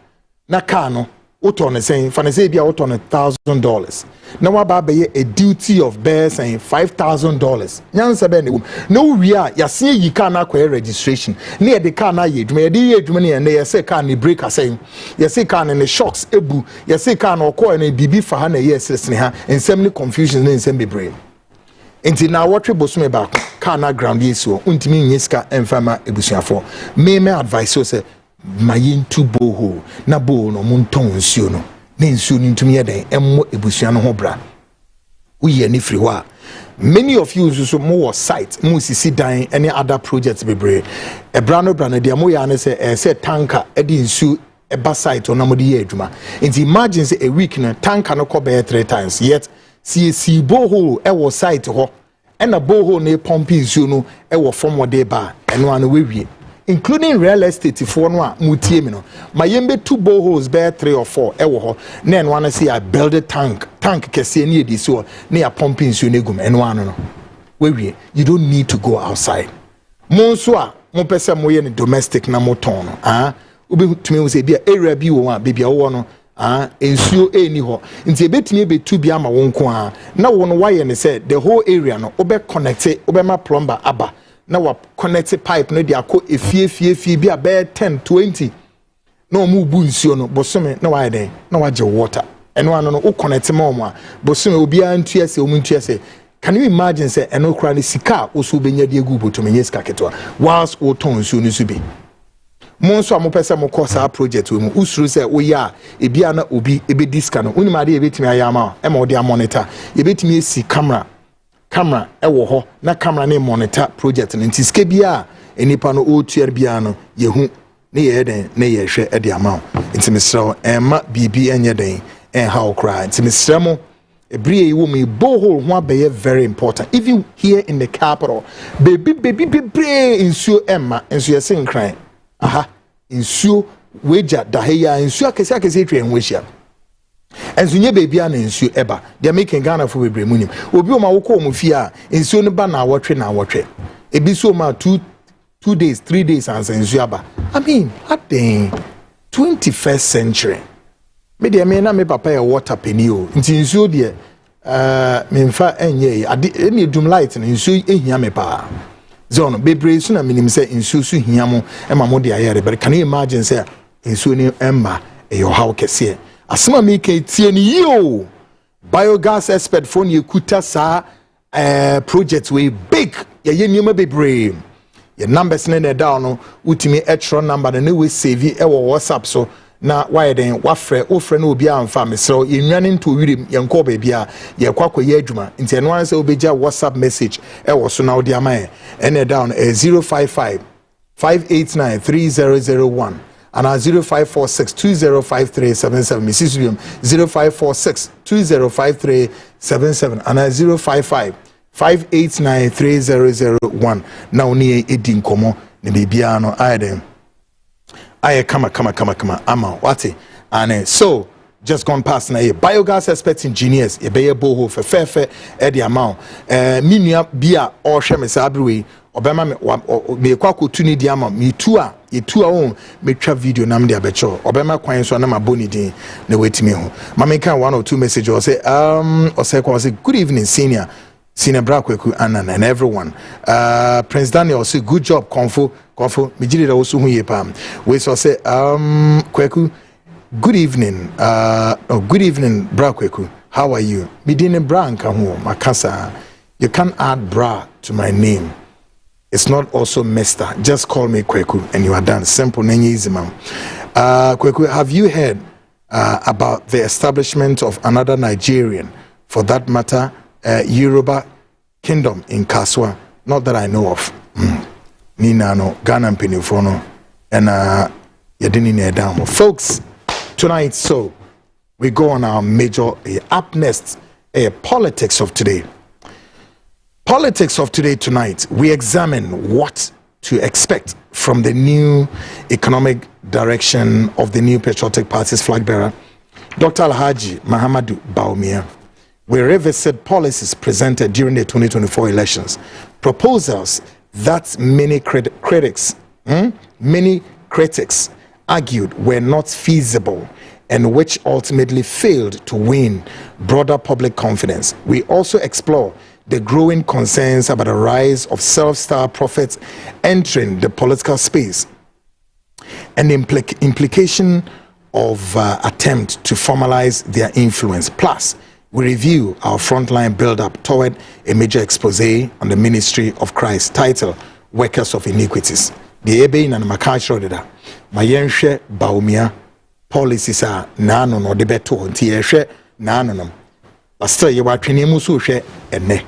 Speaker 1: na ka no Oton is saying, Fanasy be out on $1,000. Now, about a duty of bear saying $5,000. No, we are, you see, you can't acquire registration. Near the car, you may money and they say, can you break a saying, you say, can and the shocks, ebu, you say, can or call and a BB for 100 years, and so many confusion in semi brain. Until now, what we boss me back, can't ground this so, untiming Yeska and Fama Ebusia for. May my advice so say. Mayin tu boho na bo no monton nsuo no na nsuo ni ntumi yeden emmo ebusua no ho bra uye ni free wa many of you so more site mo sisi dan any other projects bebre brano dia mo ya ne say tanker e di nsuo e ba site on amode ye adwuma nti imagine say a week na tanker no ko be 3 times yet see boho e wo site ho e na boho na pump nsuo no e wo form wode ba eno an we wie including real estate for no mutie me no mayembe 2 boreholes bear 3 or 4 ewo ho na en wan say I build a tank kese na edi so na ya pumping so negum en wan no we you don't need to go outside mo so a mo pese mo ye ne domestic na mo ton no obi tumi say bia area bi wo a bibia wo no ensuo eni ho nti ebetumi betu bia ma wo nko na wo no waye ne say the whole area no obe connect obe ma plumber aba na wa connect pipe no dia ko efie bi a be 10 20 na mu bu nsuo no bosome na wa den na wa je water eno ano no o connect ma omo a bosome obi a ntua se omu ntua se. Can you imagine say eno kra ni sika oso benya de gu botomenye sika ketwa whilst o ton nsuo no so bi monso a mo pese mo ko sa project we mu usuru se wo ya ebia na obi ebe diska no unima de ebetimi ayama e ma o de monitor ebetimi esi camera ewo ho na camera na monitor project no nti ske bia enipa no o tuer bia no yehu ne ye den ne ye hwe e de ama nti mesrew emma bibi enye den en ha okra nti mesremo ebrie yi wo me borehole ho abeye very important even here in the capital baby insuo emma insuo yesi nkran insuo weja daheya insuo akese twa enwohia ensunye baby ana nsuo eba they making Ghana for bebre munim obi o ma wo ko mu fi a nsuo no ba na awotwe ebi so ma 2 days 3 days ansa nsuo aba I mean at the 21st century me de me na me papa ya water penny o nti nsuo de me mfa enye ade dum light na nsuo ehia me pa zone bebre so na minim say nsuo so hia mo e ma mo de ayere but can you imagine say nsuo ni emma e your how kese asema me ke tie ni yo biogas expert for ni kuta sa project we big ye nyoma bebre ye numbers ne down no utimi extra number na we save e wo WhatsApp so na why den wafre ofre na obi amfa me so ye nwane nto wirim ye nko ba bia ye kwakwa ye adwuma nti eno an se obeja WhatsApp message e wo so na odi amaye ene down 055 589 3001 and 0546205377 Mrs. William 0546205377 and 0555893001 now ni edin komo ne bibia no aiden aye kama ama wati and so just gone past na biogas expert engineers e be boho fefe e the amount minua bia o hwe me sabrewe obema me kwakotu ni di ama me tu a on me twa video na me de abecho obema kwan so na maboni din na wetimi ho mama kan 1 or 2 message or say good evening senior Brakweku and everyone Prince Daniel say good job konfo me jiri da woso hu ye pam we so say Kweku good evening good evening Brakweku how are you me din branka ho makasa you can add bra to my name. It's not also Mister. Just call me Kweku and you are done. Simple, easy, man. Kweku, have you heard about the establishment of another Nigerian, for that matter, Yoruba kingdom in Kaswa? Not that I know of. Nina no Ghana Penifono and Yadini down. Folks, tonight, so we go on our major up next, politics of today. Politics of today tonight, we examine what to expect from the new economic direction of the new Patriotic Party's flag bearer, Dr. Alhaji Mahamudu Bawumia. We revisit policies presented during the 2024 elections, proposals that many critics argued were not feasible and which ultimately failed to win broader public confidence. We also explore the growing concerns about the rise of self-styled prophets entering the political space and the implication of attempt to formalize their influence. Plus, we review our frontline build-up toward a major expose on the ministry of Christ titled Workers of Iniquities. The ebe na makachro deda mayenhwe Bawumia policies are nano no de beto nti yehwe nano no pastor ye watwene mu so hwe enne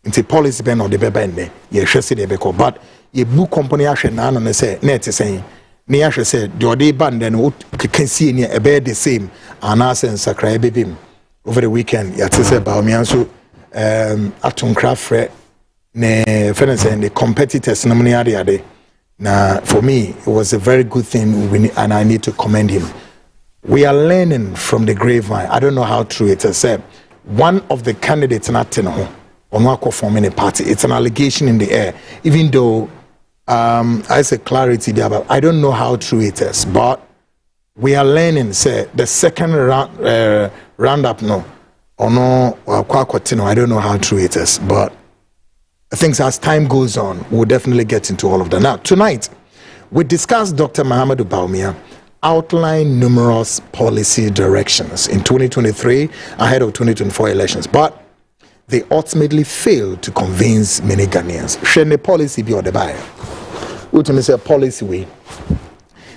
Speaker 1: nti policy be no de beba enne yehwe se de beko but ye bu company ahwe nano no say na etesen ne ahwe say de ode band no can see ne ebe the same anase nsakra ebebim over the weekend yate say Bawumia so atonkra frɛ ne friends and the competitors no money ade. Now, for me, it was a very good thing, and I need to commend him. We are learning from the grapevine. I don't know how true it is. One of the candidates not forming a party. It's an allegation in the air. Even though I say clarity there, but I don't know how true it is. But we are learning. Say the second roundup, no, or no, I don't know how true it is, but I think as time goes on, we'll definitely get into all of that. Now, tonight, we discussed Dr. Mahamudu Bawumia outlined numerous policy directions in 2023 ahead of 2024 elections, but they ultimately failed to convince many Ghanaians. Share policy be or the buyer. Ultimately, say policy way.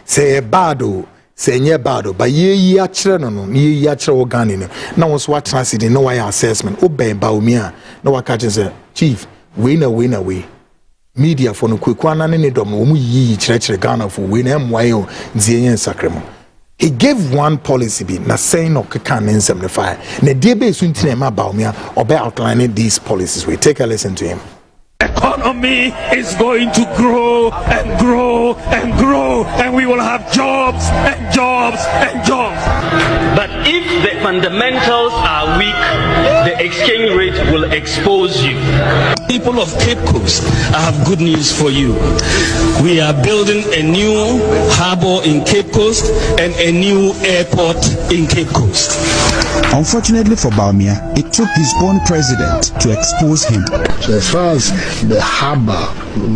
Speaker 1: Say bado, say nye bado, but ye achre no, ye achre organi no. Now was what transit no why assessment. Obey Bawumia, no what catch say chief. Winner. Media for no quickwana ne dom wo mu yi chire Ghana for we na mwayo nzienye sakremo. He gave one policy be na saying no keka ne nsem ne fire. Na die be so ntine ma Bawumia obe outlining these policies. We take a listen to him.
Speaker 2: Economy is going to grow and grow and grow, and we will have jobs and jobs and jobs.
Speaker 3: But if the fundamentals are weak, the exchange rate will expose you.
Speaker 4: People of Cape Coast, I have good news for you. We are building a new harbor in Cape Coast and a new airport in Cape Coast.
Speaker 5: Unfortunately for Bawumia, it took his own president to expose him.
Speaker 6: So as far as the harbor,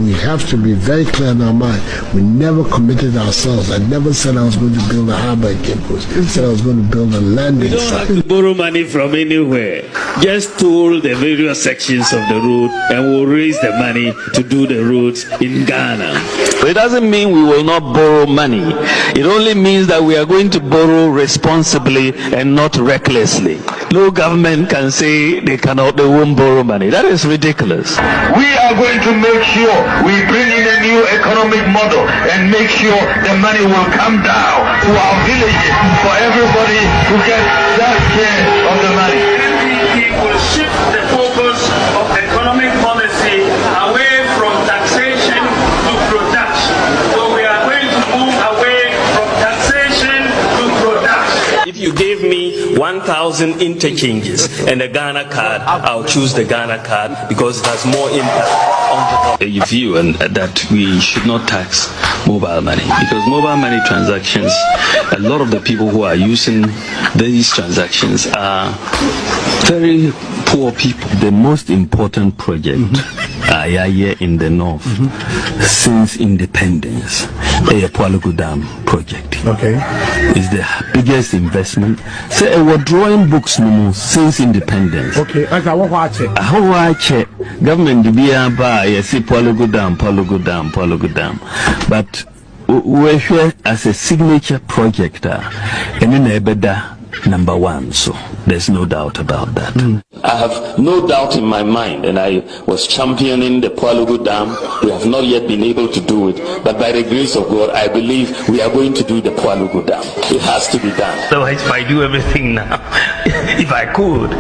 Speaker 6: we have to be very clear in our mind. We never committed ourselves. I never said I was going to build a harbor in Cape Coast. I said I was going to build a landing site.
Speaker 2: We don't have to borrow money from anywhere. Just toll the various sections of the road and we'll raise the money to do the roads in Ghana.
Speaker 3: It doesn't mean we will not borrow money. It only means that we are going to borrow responsibly and not recklessly. No government can say they won't borrow money. That is ridiculous.
Speaker 7: We are going to make sure we bring in a new economic model and make sure the money will come down to our villages for everybody to get that share of the money.
Speaker 2: It will shift the focus of economic policy away from taxation to production. So we are going to move away from taxation to production. If you gave me 1,000 interchanges and a Ghana card, I'll choose the Ghana card because it has more impact on the
Speaker 4: view and that we should not tax mobile money, because mobile money transactions, a lot of the people who are using these transactions are very poor people. The most important project here in the north since independence, the Pualugu Dam project.
Speaker 5: Okay.
Speaker 4: Is the biggest investment. So we're drawing books no since independence.
Speaker 5: Okay. Okay. What watch it?
Speaker 4: How watch it? Government to be a bar. You see, Pualugu Dam. But we're here as a signature project, and in Ebeda number one. So there's no doubt about that.
Speaker 3: I have no doubt in my mind, and I was championing the Pualugu Dam. We have not yet been able to do it, but by the grace of God, I believe we are going to do the Pualugu Dam. It has to be done.
Speaker 2: Otherwise, if I do everything now, if I could,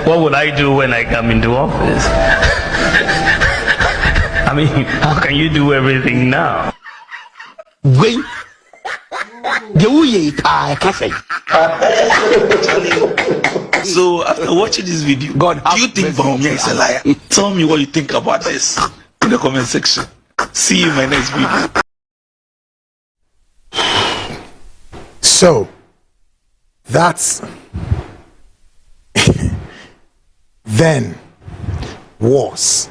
Speaker 2: what would I do when I come into office? I mean, how can you do everything now?
Speaker 8: Wait. So after watching this video, God, do you think Bawumia is a liar? Tell me what you think about this in the comment section. See you in my next video.
Speaker 1: So, That's then was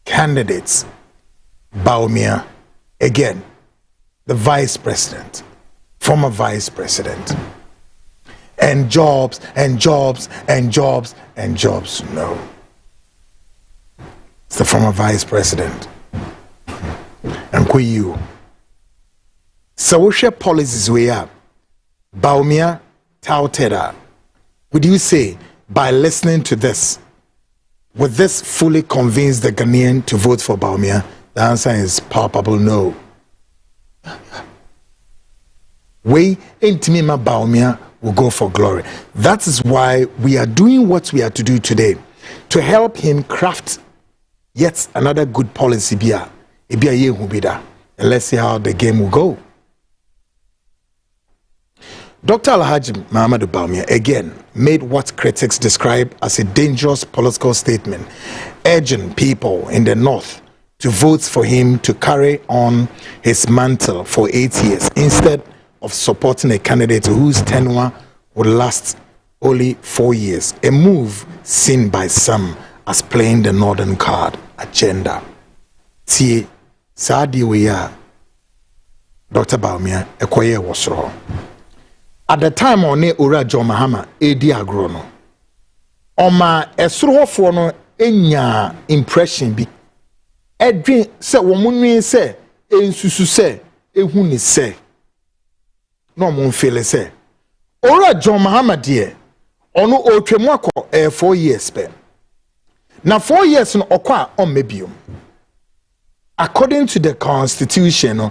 Speaker 1: candidates Bawumia, again, the vice president, former vice president, and jobs and jobs and jobs and jobs. No, it's the former vice president. And you. So we share policies we have. Bawumia touted her. Would you say, by listening to this, would this fully convince the Ghanaian to vote for Bawumia? The answer is palpable no. We Intimima Bawumia will go for glory. That is why we are doing what we are to do today, to help him craft yet another good policy. And let's see how the game will go. Dr. Alhaji Mahamudu Bawumia again made what critics describe as a dangerous political statement, urging people in the north to vote for him to carry on his mantle for 8 years instead of supporting a candidate whose tenure would last only 4 years, a move seen by some as playing the northern card agenda. See, Saadi we are Dr. Bawumia Ekoye Wasro. At the time on Ura John Mahama Edi Agrono. Oma esuro for no enya impression bi. Edwin se womunwi se ensusu se ehu ni se. No mon feel se. Ura John Mahama de ono otwemu akọ 4 years pe. Na 4 years no okwa on mebium. According to the constitution, John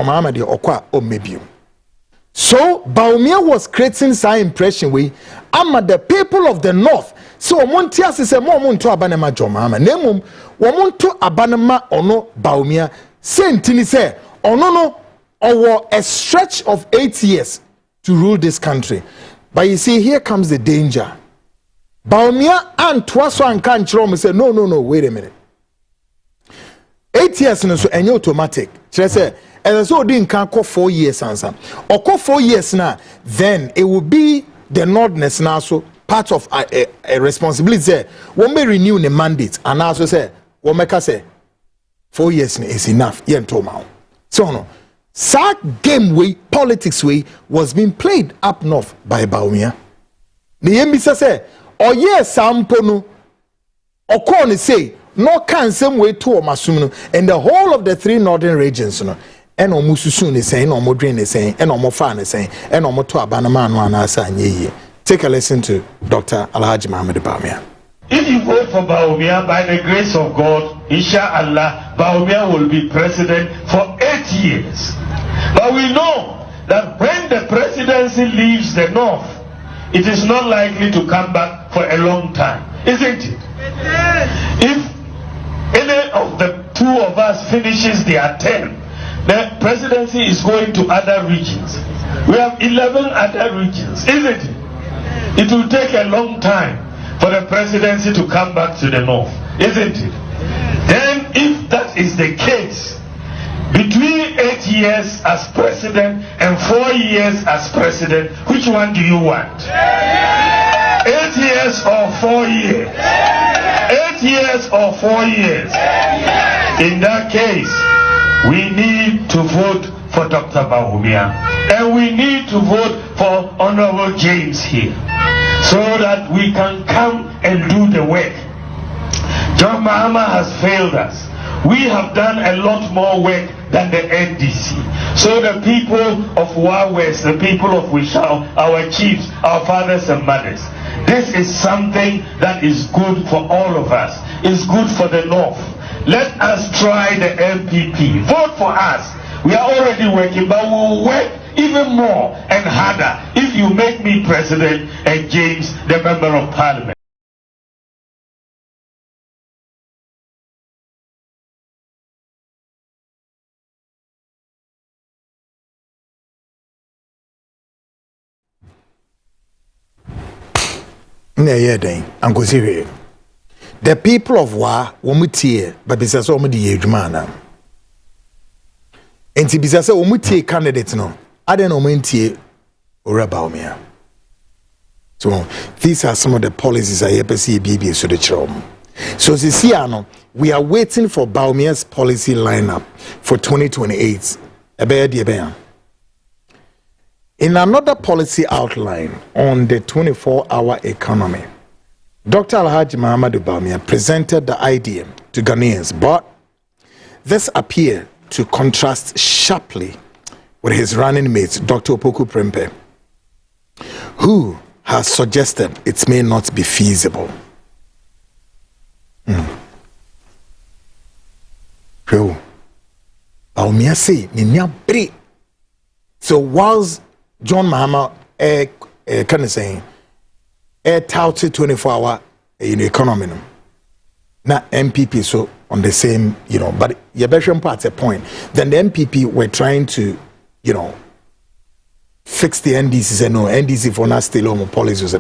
Speaker 1: Mahama de okwa on mebium. So Bawumia was creating some impression we ama the people of the north. So omontia se mo monto abanema John Mahama. Nemum womonto abanema ono Bawumia. Sentini say ono no or a stretch of 8 years to rule this country. But you see, here comes the danger. Bawumia and Twaso and Kanchrom say no, wait a minute. 8 years no so any automatic. Say and so didn't can call 4 years answer. Or call 4 years now, then it will be the Northerners now so part of a responsibility. When we renew the mandate and also say, what make us say 4 years is enough. So no, sack game way, politics way was being played up north by Bawumia. The MBC say, oh yes, Sampono, or corn say, no can same way to Masumno, and the whole of the 3 northern regions, you know. And Mususun is saying, or Modrin is saying, and Omofan is saying, and Omoto Abanaman Wanasa ye. Take a listen to Dr. Alhaji Mahamudu Bawumia.
Speaker 7: If you vote for Bawumia, by the grace of God, inshallah, Bawumia will be president for 8 years. But we know that when the presidency leaves the north, it is not likely to come back for a long time, isn't it? If any of the 2 of us finishes their term, the presidency is going to other regions. We have 11 other regions, isn't it? It will take a long time for the presidency to come back to the north, isn't it? Then if that is the case, between 8 years as president and 4 years as president, which one do you want? 8 years or 4 years? 8 years or 4 years? In that case, we need to vote for Dr. Bawumia, and we need to vote for Honorable James here, so that we can come and do the work. John Mahama has failed us. We have done a lot more work than the NDC. So the people of Wa West, the people of Wishao, our chiefs, our fathers and mothers, this is something that is good for all of us. It's good for the North. Let us try the MPP. Vote for us. We are already working, but we will work even more and harder if you make me president and James the member of parliament.
Speaker 1: The people of Wa womutie but bisa so omudi yedwuma na enti bisa so womutie candidate no ade no omantie Ora Bawumia So these are some of the policies I ever see BB so the children. So Sisiano, we are waiting for Bawumia's policy lineup for 2028. In another policy outline on the 24-hour economy, Dr. Alhaji Mahamudu Bawumia presented the idea to Ghanaians, but this appeared to contrast sharply with his running mate, Dr. Opoku Prempeh, who has suggested it may not be feasible. Bawumia say, so whilst John Mahama kind of saying, touted 24-hour economy, not MPP, so on the same, but Yabeshan part a point. Then the MPP were trying to, fix the NDC, said no, NDC for not still home policies.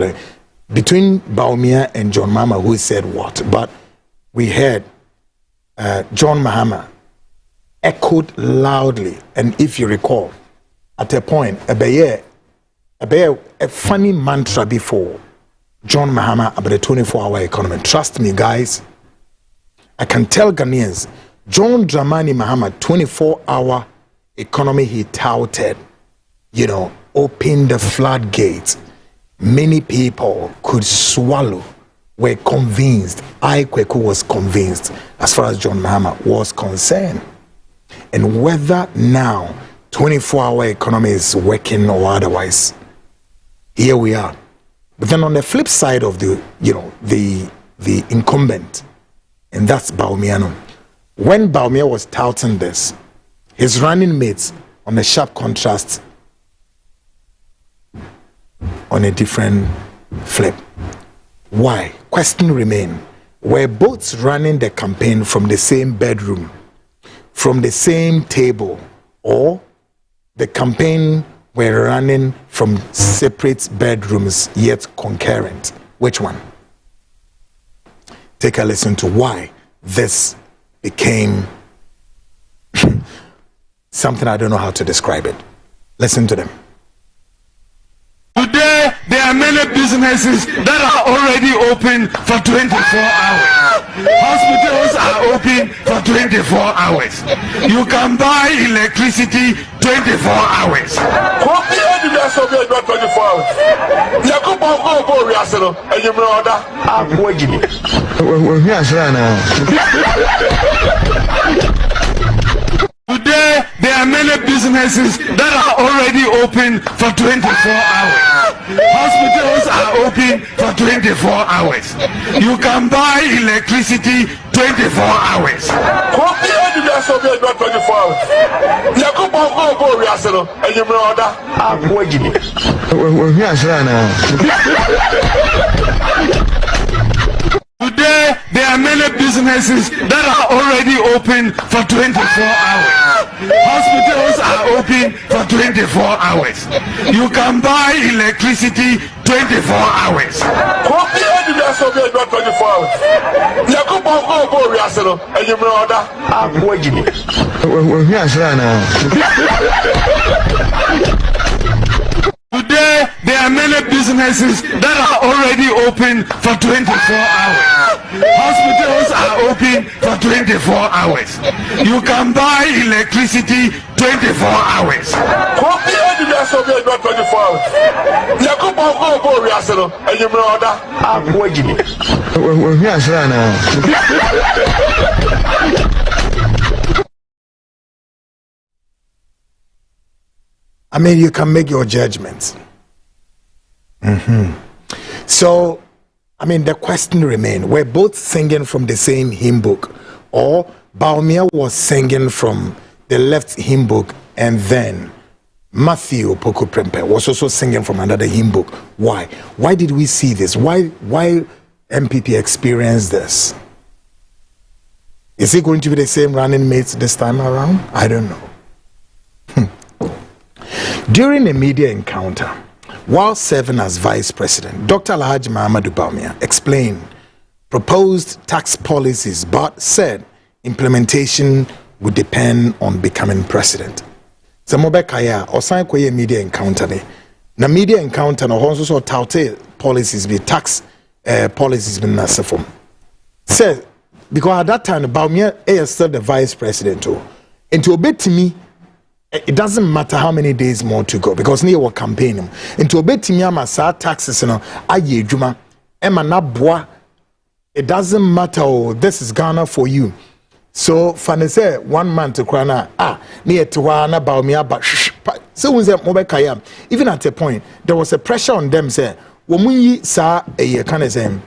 Speaker 1: Between Bawumia and John Mahama, who said what? But we heard John Mahama echoed loudly, and if you recall, at a point, a funny mantra before John Mahama about the 24-hour economy. Trust me, guys, I can tell Ghanaians, John Dramani Mahama 24-hour economy he touted, opened the floodgates. Many people could swallow, were convinced. I, Kweku, was convinced as far as John Mahama was concerned. And whether now 24-hour economy is working or otherwise, here we are. But then on the flip side of the incumbent, and that's Bawumia. When Bawumia was touting this, his running mates on a sharp contrast on a different flip. Why? Question remain. Were both running the campaign from the same bedroom, from the same table, or the campaign were running from separate bedrooms yet concurrent? Which one? Take a listen to why this became something I don't know how to describe it. Listen to them.
Speaker 7: Today, there are many businesses that are already open for 24 hours. Hospitals are open for 24 hours. You can buy electricity 24 hours. Today, there are many businesses that are already open for 24 hours. Hospitals are open for 24 hours. You can buy electricity 24 hours. Today, there are many businesses that are already open for 24 hours. Hospitals are open for 24 hours. You can buy electricity 24 hours. Today, there are many businesses that are already open for 24 hours. Hospitals are open for 24 hours. You can buy electricity 24 hours.
Speaker 1: I mean, you can make your judgments. So, I mean, the question remains, we're both singing from the same hymn book, or Bawumia was singing from the left hymn book, and then Matthew Opoku Prempeh was also singing from another hymn book. Why? Why did we see this? Why MPP experienced this? Is it going to be the same running mates this time around? I don't know. During a media encounter, while serving as vice president, Dr. Alhaji Mahamudu Bawumia explained proposed tax policies, but said implementation would depend on becoming president. Samobe Kaya, or Sankoye media encounter, na media encounter, no also saw taute policies be tax policies be nasefom. Say because at that time Bawumia is still the vice president too. Into obey to me, it doesn't matter how many days more to go because near what campaign into obey to me ama sa taxes no aye adwuma ema na boa. It doesn't matter. Oh, this is Ghana for you. So funny say 1 month to krana near to wana Bawumia but so we say mobile even at a point there was a pressure on them say womunyi sa a kind of same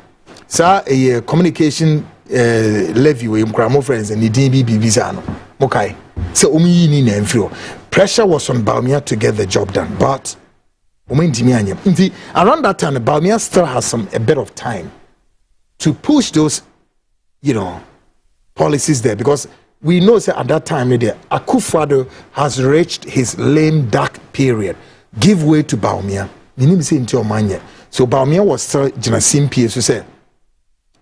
Speaker 1: sa a communication levy we mkramo friends and the DBB visa no mokai so umuyi ni na mfrio pressure was on Bawumia to get the job done but around that time Bawumia still has a bit of time to push those policies there because we know say at that time Akufo-Addo has reached his lame dark period give way to Bawumia so Bawumia was still simpie so say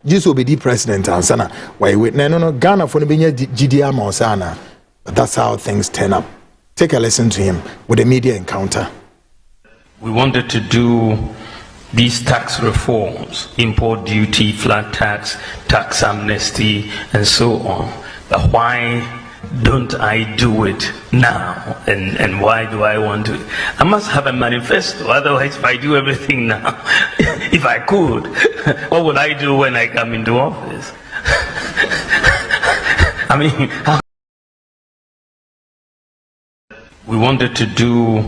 Speaker 1: just obedi president and sana why wait no Ghana for the GDM or sana but that's how things turn up. Take a listen to him with a media encounter.
Speaker 9: We wanted to do these tax reforms, import duty, flat tax, tax amnesty, and so on. But why don't I do it now? And why do I want to? I must have a manifesto, otherwise if I do everything now, if I could, what would I do when I come into office? I mean, we wanted to do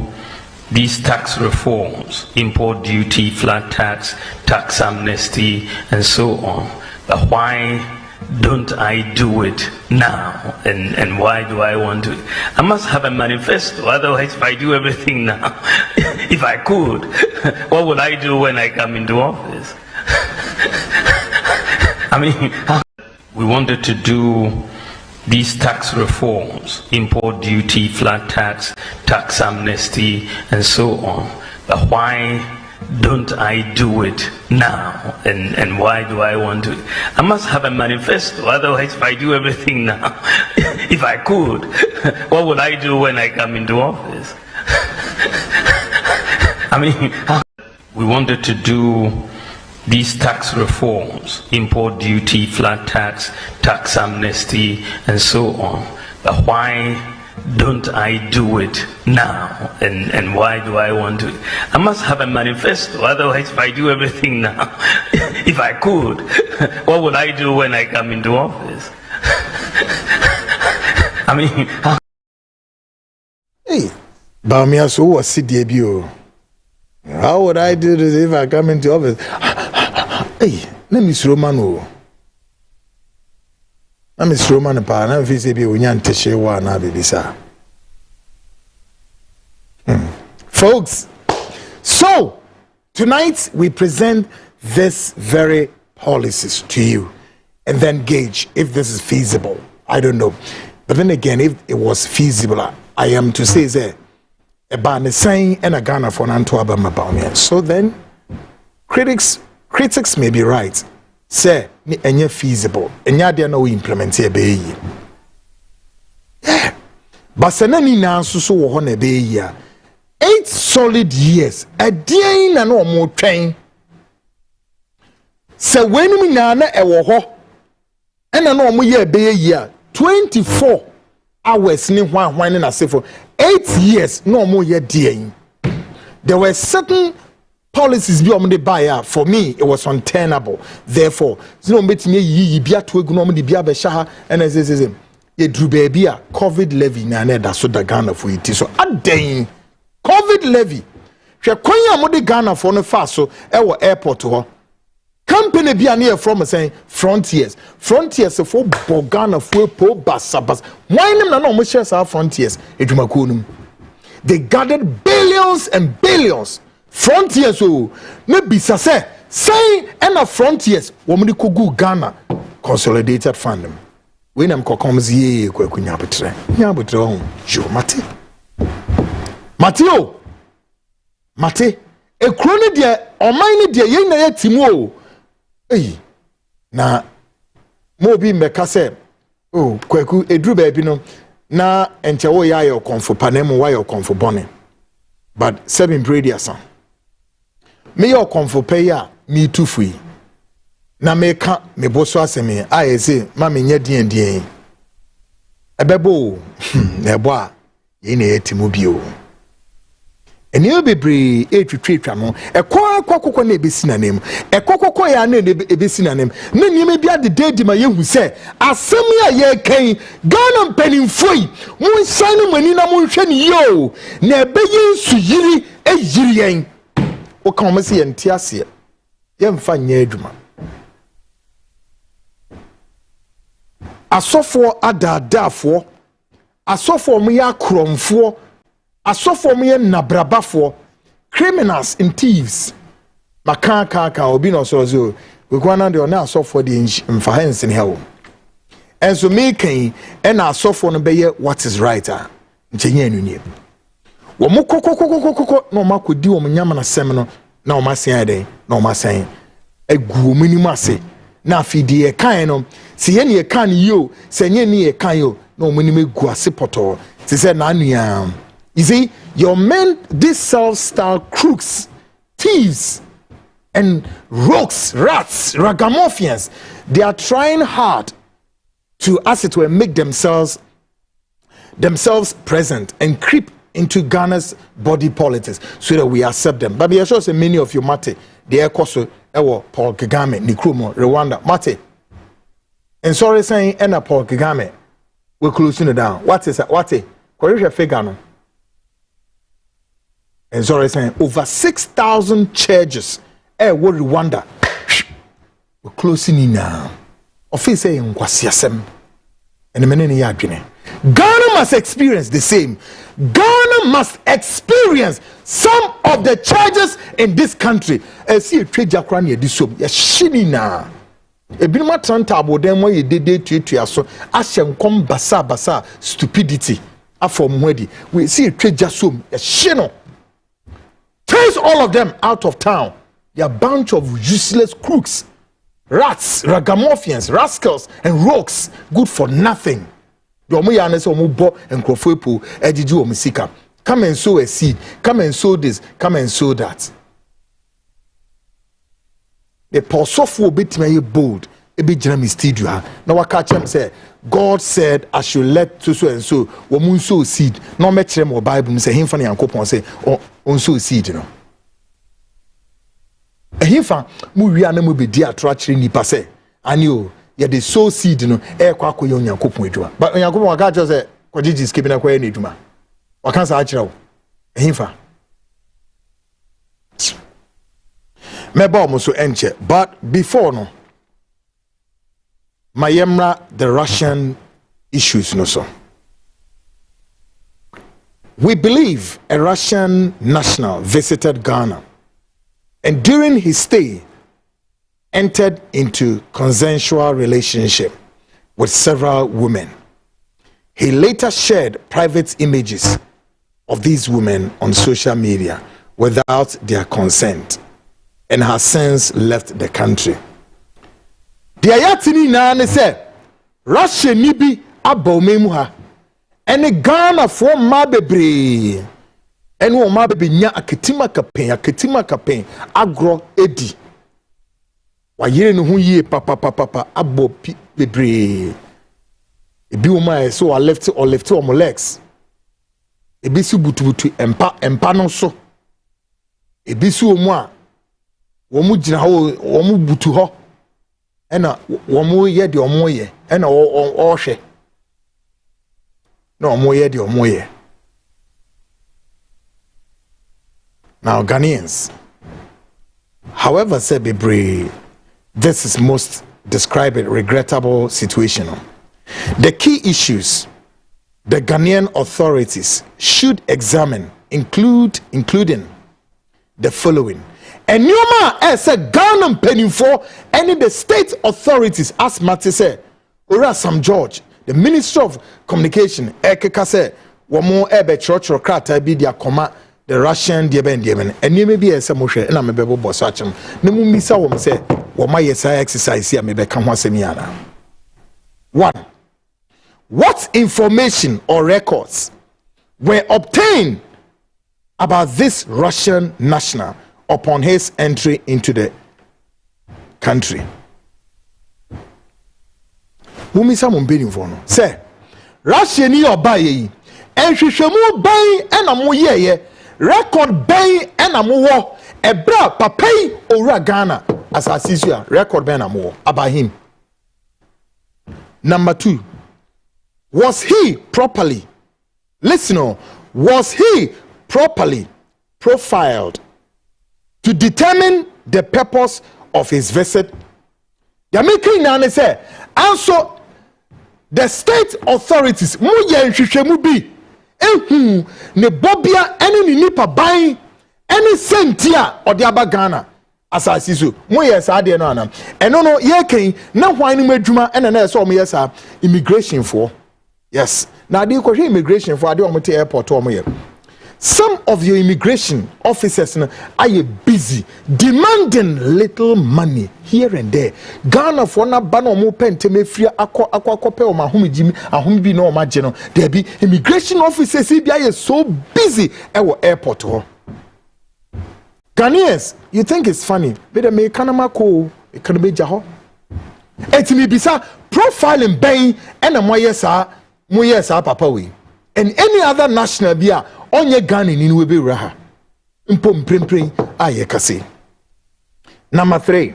Speaker 9: these tax reforms, import duty, flat tax, tax amnesty, and so on. But why don't I do it now? And why do I want to? I must have a manifesto, otherwise if I do everything now, if I could, what would I do when I come into office? I mean, we wanted to do these tax reforms, import duty, flat tax, tax amnesty, and so on. But why don't I do it now? And why do I want to? I must have a manifesto, otherwise if I do everything now, if I could, what would I do when I come into office? I mean, we wanted to do these tax reforms, import duty, flat tax, tax amnesty, and so on. But why don't I do it now? And why do I want to? I must have a manifesto, otherwise if I do everything now, if I could, what would I do when I come into office? I mean,
Speaker 1: hey, Bawumia so was CDBO. How would I do this if I come into office? Hey, name is Romano. I'm Miss Roman pa na fi se bi onyan teshe wa na bibisa. Folks, so tonight we present this very policies to you and then gauge if this is feasible. I don't know. But then again, if it was feasible, I am to say that about the saying and a Ghana for Nanto Bawumia. So then critics may be right. Say ni enye feasible. Enya dia na we implement e be yi. But se na ni na so wo ho na be yi a 8 solid years. A dia na no mo twen. Se wenum na na e wo ho. E na no mo ye be yi a 24 hours ni hwan na se for 8 years no mo ye dia. There were certain policies be on the buyer. For me, it was untenable. Therefore, you know, betting ye be at work, no, the Bia Beshaha, and as is ye drew baby a COVID levy, Nana, so the Ghana for it. So, a day COVID levy. She acquire more the Ghana for no fast, so our airport to her. Company be near from saying frontiers. Frontiers for Ghana for po basabas. Why name no more shares our frontiers? They gathered billions and billions. Frontiers o ne bisa say and a frontiers woman kugu Ghana consolidated fund when am kokoms ye kwakunya betre nya betre ho jo mate e kroni de oman ne de ye na yatimu o na mo bi mbeka say o kwaku edru ba bi no na enche wo ya your konfo panemu wa your konfo bone but 7 brady asan me your comfort payer me too free na me ka me boso asemi I say ma me nya dien ebebo na ebo a ye na etimu bio eni obebre etwetwetwa no ekwa na ebesi na nem ekokoko ya na ebesi na nem na niam bia de dedi ma yehu se asem ya ye kan Ghana mpanimfoi mun san mani na mun hwe ni yo na ebeyi su yiri eyiri yen wo kan mo se ye ntiase ye mfa nya adwuma asofo adadafo asofo mo ya kromfo asofo mo ye nabrabafo criminals and thieves makaka obi no so we go na de ona asofo de mfa hands in hell and so making and asofo no be what is right nchenya anunie wo mo kokokokokoko no makodi wo nyama na sem no na wo masen ade na wo masen agu omunim ase na afidi e kan no se ye ne e kan yo se nye ne e kan yo na omunim egu ase poto se se na anua. You see, your men, these self-styled crooks, thieves, and rogues, rats, ragamuffins, they are trying hard to, as it were, make themselves present and creep into Ghana's body politics so that we accept them. But I sure say many of you, Mate, the Ekoso, Ewo, Paul Kagame, Nkrumah, Rwanda, Mate. And sorry saying, Ena Paul Kagame, we're closing it down. What is that? What is it? Figure no? And sorry saying, over 6,000 churches, what Rwanda, we're closing in now. Office saying, Kwasiasem, and the many yadwine. Ghana must experience the same. Ghana must experience some of the charges in this country. See a trade jackrani a disum, a shinina. A binuma trantabo them where you did to so ashen come basa stupidity. From wedi we see a trade jasum, a shino. Chase all of them out of town. They are a bunch of useless crooks, rats, ragamuffins, rascals, and rogues, good for nothing. Come and sow a seed. Come and sow this. Come and sow that. The powerful will be bold. It be Jeremy studio. Now I catch him say, God said I should let so and so. Woman sow seed. No match them or Bible say him funny and coupon say on sow seed. You know. Hifa mu wi ana mu be di atrakire nipa se ani o ye de sow seed no e kwa akoyo nyankopon adwuma but nyankopon waka cho se kwagigi skibi na kwa e na adwuma waka sa akire wo hifa meba mo so enche but before no mayemra the Russian issues no so we believe a Russian national visited Ghana and during his stay, entered into consensual relationship with several women. He later shared private images of these women on social media without their consent and has since left the country. The ayatini na ne say Russia nibi abomemu and Ghana for mabebre. Enu o ma bebe nya aketima kapen agro edi wa yire no hu yie papa abo bebre ebi o ma so wa left o mo legs ebi si butubutu empa no so ebi si o mu a wo mu gina ho wo mu butu ho ena wo mu ye de o mo ye ena o hwe na o mo ye de o mo ye. Now, Ghanaians, however, said Bebre, this is most describe a regrettable situation. The key issues the Ghanaian authorities should examine including the following. And Nyoma as a Ghana penny for any the state authorities, as Mati said, Ora Sam George, the Minister of Communication, Ekeka said, Wamo Ebe Church or Krata be their command. The Russian Diaben, and you may be a Samusha and I'm a bebo bossachum. No misa wom say, what my exercise here may become semiana. 1. What information or records were obtained about this Russian national upon his entry into the country. Mumisa mumbeni mfono. Say, Russia ni obaye. Enhwehwemu ban ena mo yeye. Record ban ena mo wo. Ebra papai owura Ghana as asisia record ban ena mo wo about him. Number 2. Was he properly, was he properly profiled to determine the purpose of his visit? The making now say, also the state authorities, mu ye nhwehwemu bi, ehu ne bobia ene ni nipa ban, ene sentia ode aba Ghana asasi so mo ye sa de no anam eno no ye ken na hwan ni madwuma ene na so mo ye sa immigration for. Yes, now they go immigration for the airport. Some of your immigration officers are busy demanding little money here and there. Ghana for na ban omo pente me free akwa pe o mahumi jimi ahumi bi no ma geno. There be immigration officers be are so busy at airport. Ghanaians, you think it's funny? But the me kanama ko economy jaho. Etimi bisa profiling bay and a moye sa papa we. And any other national bia onye Ghana ni we be raha. Mpom prempren aye kase. Number 3.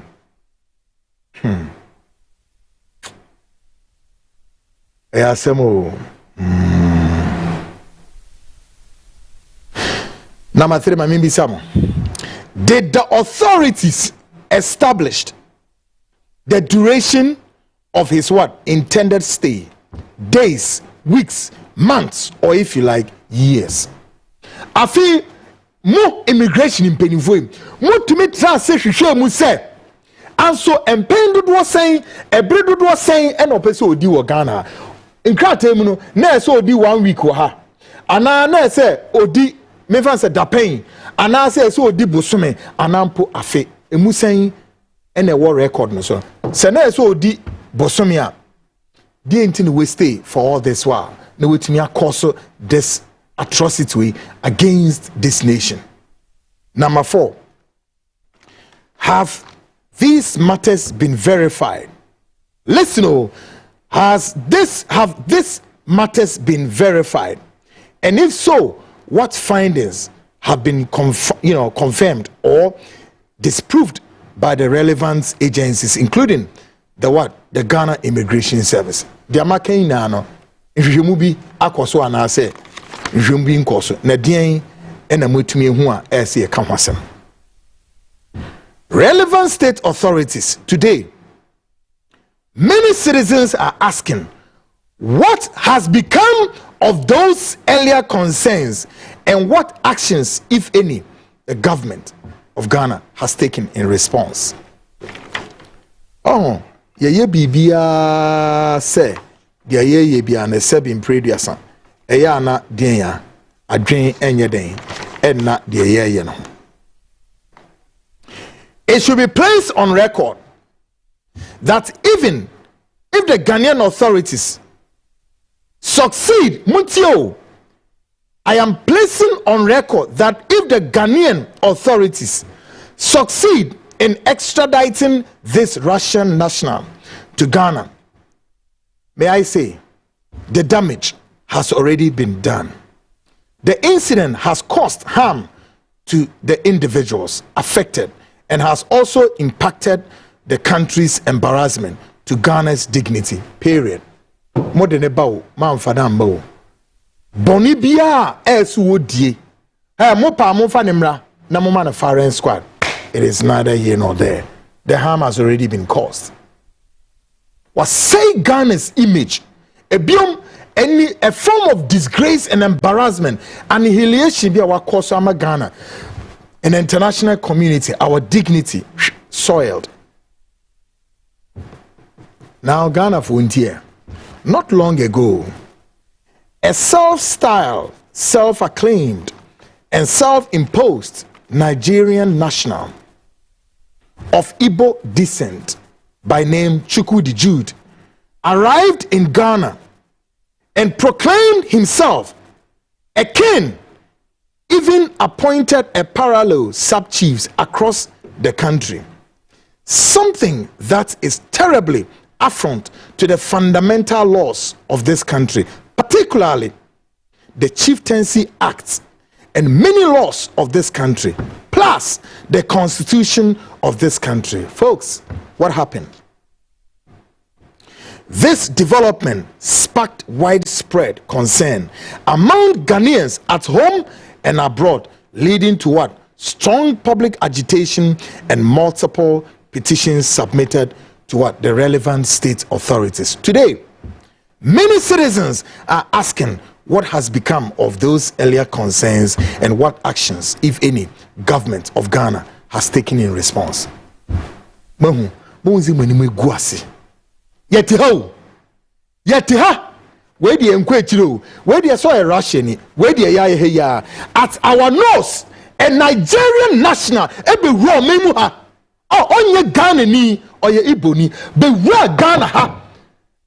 Speaker 1: Number 3, my mimbi samo. Did the authorities established the duration of his intended stay? Days, weeks, months, or if you like, years. I feel more immigration in Pennyfoy. More to me translation mu say. And so empendu was saying, a bread was saying, and opeso di wa Ghana. In Kratemuno, na so di 1 week wa ha. Ana na say odi me fan say da pain. Ana say so di bosume anampo afe. Emu saying and a war record no so. Se na so di bosome a the intended we stay for all this while. No way to me cause this atrocity against this nation. Number 4. Have these matters been verified? Listen, have these matters been verified? And if so, what findings have been confirmed or disproved by the relevant agencies, including the Ghana Immigration Service? The American nano, if you mubi akoso anase, jumbi nkoso na dien ena mutumi hu a ese ka hwasem. Relevant state authorities today, many citizens are asking, what has become of those earlier concerns and what actions, if any, the government of Ghana has taken in response? Oh, ye bibia say ye bia na se bin preduasa eya na den ya adwen enye den enna de ye no. It should be placed on record that even if the Ghanaian authorities succeed, Mutio, I am placing on record that if the Ghanaian authorities succeed in extraditing this Russian national to Ghana, may I say, the damage has already been done. The incident has caused harm to the individuals affected and has also impacted the country's embarrassment to Ghana's dignity, period. More than about Manfadam Bow. Bonibia es woodie. Mopa Mofanimra, Namomana Foreign Squad. It is neither here nor there. The harm has already been caused. Was say Ghana's image, a form of disgrace and embarrassment and humiliation be our cause ama Ghana. An international community, our dignity soiled. Now Ghana frontier. Not long ago, a self-styled, self-acclaimed, and self-imposed Nigerian national of Igbo descent by name Chukwudi Jude arrived in Ghana and proclaimed himself a king even appointed a parallel sub-chiefs across the country. Something that is terribly affront to the fundamental laws of this country, particularly the Chieftaincy Acts and many laws of this country, plus the Constitution of this country. Folks, what happened? This development sparked widespread concern among Ghanaians at home and abroad, leading to what? Strong public agitation and multiple petitions submitted to what? The relevant state authorities. Today, many citizens are asking what has become of those earlier concerns and what actions, if any, government of Ghana has taken in response. Yetiha, where the enquetiro, where the saw a Russian, where the ya at our nose, a Nigerian national, every raw memuha, or on your Ghana ni or your Iboni, be where Ghana ha,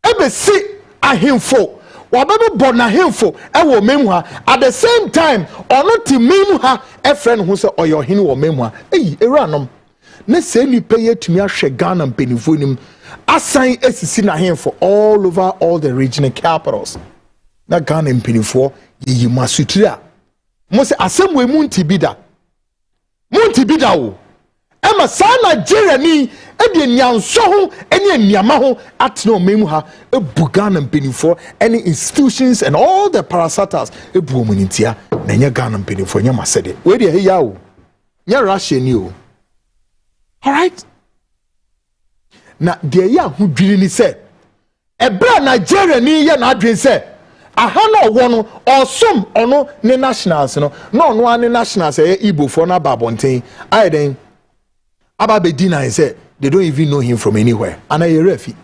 Speaker 1: every see a himfo, whatever born a himfo, ewo memuha, at the same time, or not to memuha, a friend who say or your hin or memoir, Iranum. Ne say ni pay to me a Ghana and Penifunim. Assign SC na here for all over all the regional capitals. Na Ghana mpinifo yi masutria. Mo se asem we muntibida. Muntibida o. Ema sa Nigeria ni e de nyanso ho ene niama ho atno memu ha e bu Ghana mpinifo any institutions and all the parasites e bu omunintia na nya Ghana mpinifo nya masede. We de he ya o. Nya Russia ni o. All right? Na de ya hu dwiri ni se ebra Nigeria ni ya na adwen se aha na owo no osom ono ne nationals no na ono ane nationals e Igbo for na babonten I then ababedina say they don't even know him from anywhere and I refi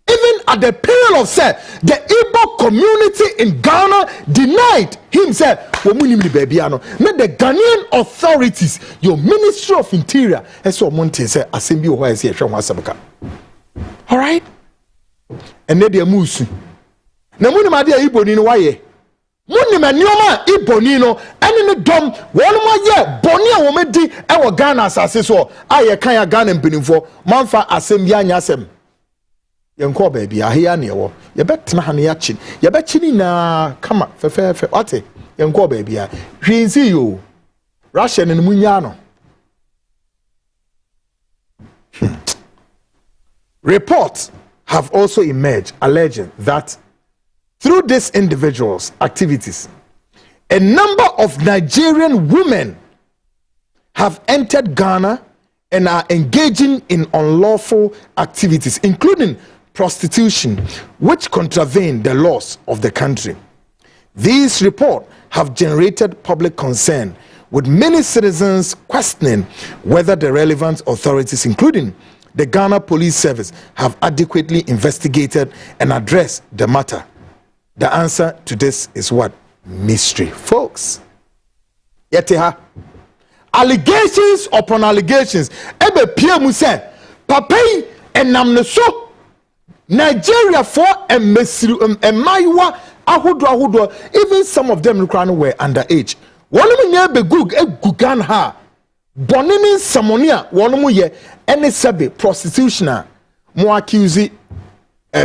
Speaker 1: even at the peril of say the Igbo community in Ghana denied himself womunimi baby ano na the Ghanaian authorities your Ministry of Interior eso monte say assembly ho ese ehwe ho asabaka. All right, and they musu na munim ade Iboni no waye munim anioma Iboni no ene ne dom wonmo ye boni a wo medi e wo Ghana asase so aye kan ya Ghana mpinifo manfa assembly anya asem yenko baby ahia ne wo ye betena ha ne ya chi ye bechini na kama fefefe ate yenko baby a hwinzi yo Russia ne munya no. Reports have also emerged alleging that through these individuals' activities, a number of Nigerian women have entered Ghana and are engaging in unlawful activities, including prostitution, which contravene the laws of the country. These reports have generated public concern, with many citizens questioning whether the relevant authorities, including the Ghana Police Service, have adequately investigated and addressed the matter. The answer to this is what? Mystery. Folks, yeteha allegations upon allegations ebe piemu se papai enamne so Nigeria for emesiru emaiwa ahodo even some of them were underage. Wonu nya be gugan ha bonini samonia wonu ye any sabe prostitution a mo accuse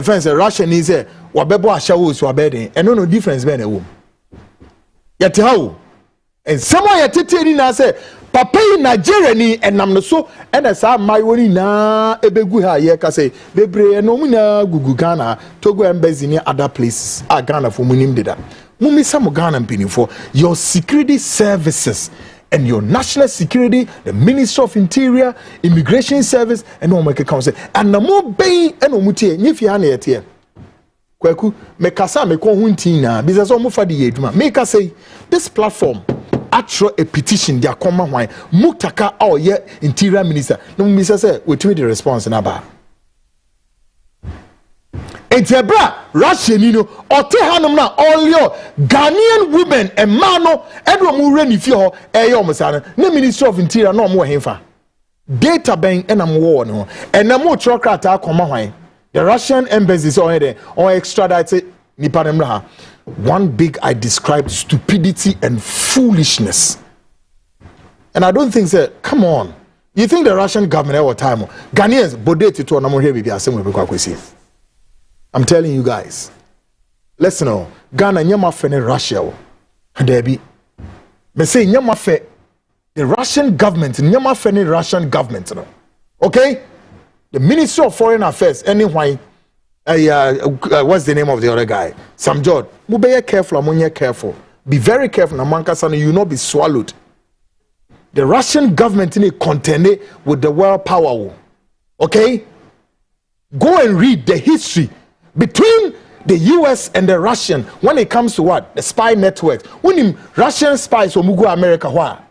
Speaker 1: fence Russian is a wabebo ashawo so abeden eno no difference be na wo yete hawo and someone yetete na say papa in Nigeria ni enam no so ena sa mai woni na ebegu ha ye ka say bebre no mu na gugu Ghana Togo embassy ni other places a Ghana for munim deda mumi sam Ghana mpinifo your security services and your national security, the Ministry of Interior, Immigration Service, and no make council. And no more bay and no mutie, if you are here. Kweku, make us say, make huntina, business almost for the eduma. Make us say, this platform, actual a petition, their common wine, Mutaka, our year Interior Minister. No, Mr. Say, we tweet the response in Aba. Etebra Russian you know ote hanum na all your Ghanaian women and mano edwo mu reni fi ho eyo msana na Ministry of Interior no mo hemfa data bank enam wo no enam o trokrata akoma hwan the Russian embassy so here on extradite one big I described stupidity and foolishness. And I don't think that, come on. You think the Russian government at what time? Ghanaians, bodete to anamo here be asem. I'm telling you guys. Listen, no. Ghana nyama fene Russia. Debi. Me say nyama fe the Russian government, nyama fene Russian government. No. Okay? The Ministry of Foreign Affairs, anyway. What's the name of the other guy? Sam George. Mu be careful, amunye careful. Be very careful, Namanka Sana, you not be swallowed. The Russian government in a contend with the world power. Okay? Go and read the history between the US and the Russian when it comes to what? The spy networks. When the Russian spies will go America,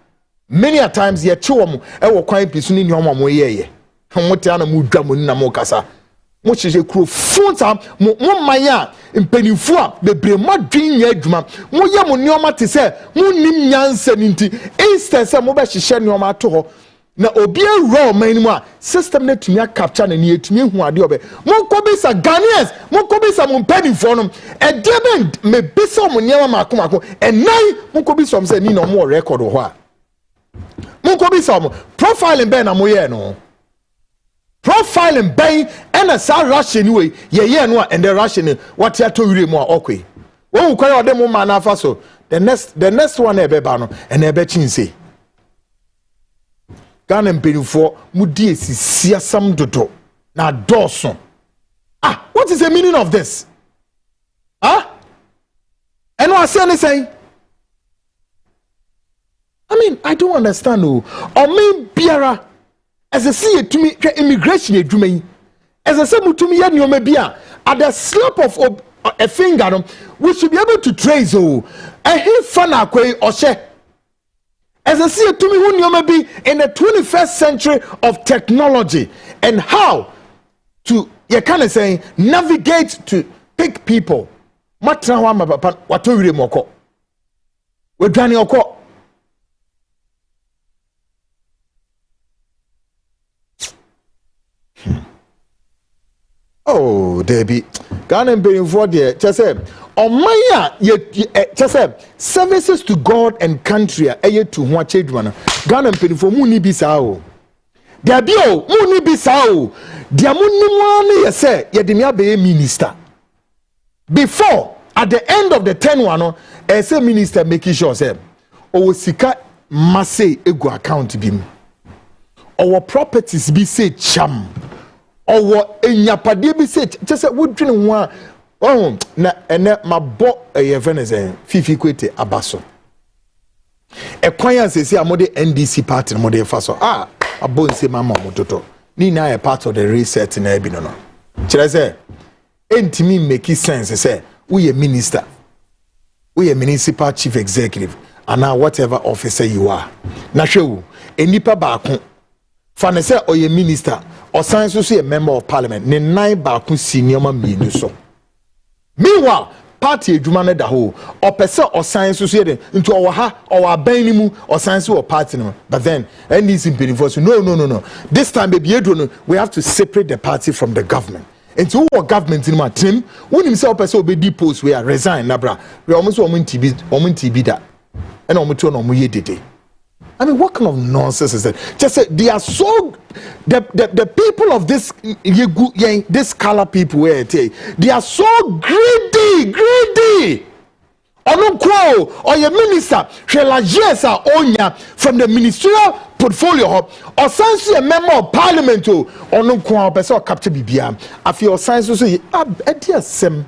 Speaker 1: many a times ye chuomu e wo kwan pisuni ni omo mo yeye. Homotiana mu dwamu na mo kasa. Mo chije kro funta mo manya mpanimfo a bebre madwin nya adwuma mo ye mo nioma te se mo nim nyansa ninti instead se mo be hihye nioma ato ho na obi raw manimu a system na tumi capture na ni etumi hu ade obe mo ko bisa Ghanaians mo ko bisa mo mpanimfo no e de ben me bisa mo nioma makomako enai mo ko bisa mo se ni no mo record ho a mo ko bisa mo profiling ben na mo ye no profiling bay and a sa Russian way ye no and the Russian what ya to read more okay when we call them man afaso the next one e beba no and e be chinse Ghana mpelifo mudi esisia sam dodo na doso what is the meaning of this and what say anything I mean I don't understand or me biara as a see to me immigration adwuma as a say mutumi ya nyoma bia at the slap of a finger we should be able to trace a fan akwe oshe as a see to me who nyoma be in the 21st century of technology and how to you kind of saying navigate to pick people matra wa mapapa wato wire moko we dwane okọ. Oh, Debbie, Ghana being for the chese Omaya chese services to God and country aye to ho chedwana Ghana being for muni bisao Debbie o muni bisao dia munimwa ne yese yedimia be minister before at the end of the 10 one say minister making sure say o sika masse egu account bim our properties be say cham owo enyapade bi se chese wodwene ho a na ene mabo venese fifi kwete abaso ekwan asesi amode NDC party mode faso abonse mama mototo ni na a part of the reset na bi no kire se entimi make sense say we a minister we a municipal chief executive and whatever officer you are na hwewu enipa baako fa ne se oye minister or science also a member of parliament ne nine baako senior ma mienu so meanwhile party adwuma da ho or person or science also into our ha or aban ni mu or science or party no but then and this in benefit no this time baby no we have to separate the party from the government into our government in my team when himself person obedi post we are resign na bra we almost omun tb da and omuto no mu yedede. I mean, what kind of nonsense is that? Just say they are so the people of this color people where they are so greedy. Onukwo or your minister, Shelajesa Onya from the ministerial portfolio or science a member of parliament or Onukwo person capture BBM. I feel science also sem.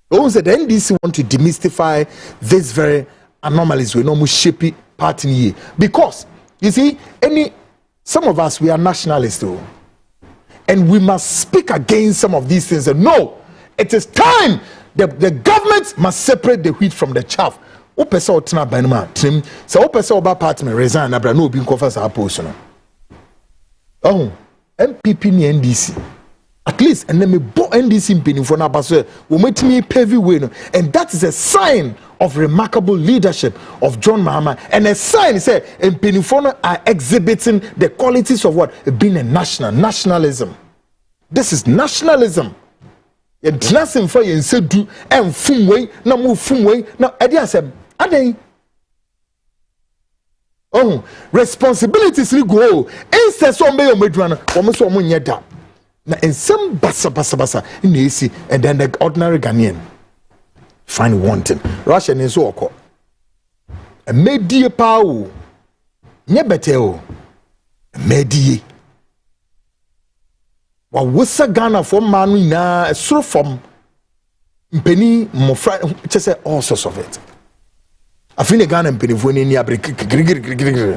Speaker 1: Those that the NDC want to demystify this very anomalies we know shapey party because you see some of us we are nationalists though and we must speak against some of these things and no it is time the government must separate the wheat from the chaff. Opesa otena banuma trim so opesa oba party resign na bra no obi nkofa sa post no MPP ni NDC at least and then me bo NDC mpinifo na baso we metimi pavy way no and that is a sign of remarkable leadership of John Mahama and a sign say mpinifo are exhibiting the qualities of what being a nationalism. This is nationalism. ye dinasim for ye nsedu emfum wei na mo fum wei na ade asem aden oh responsibilities ni go instead so me omedua na wo so mo nye da na ensem basa na esi and then the ordinary Ghanaian find wanting Russian is so okọ medie pa o nye bete o medie wa wosa Ghana for manu na soro from mpeni mofra chese all sorts of it afine Ghana mpeni fo ni abre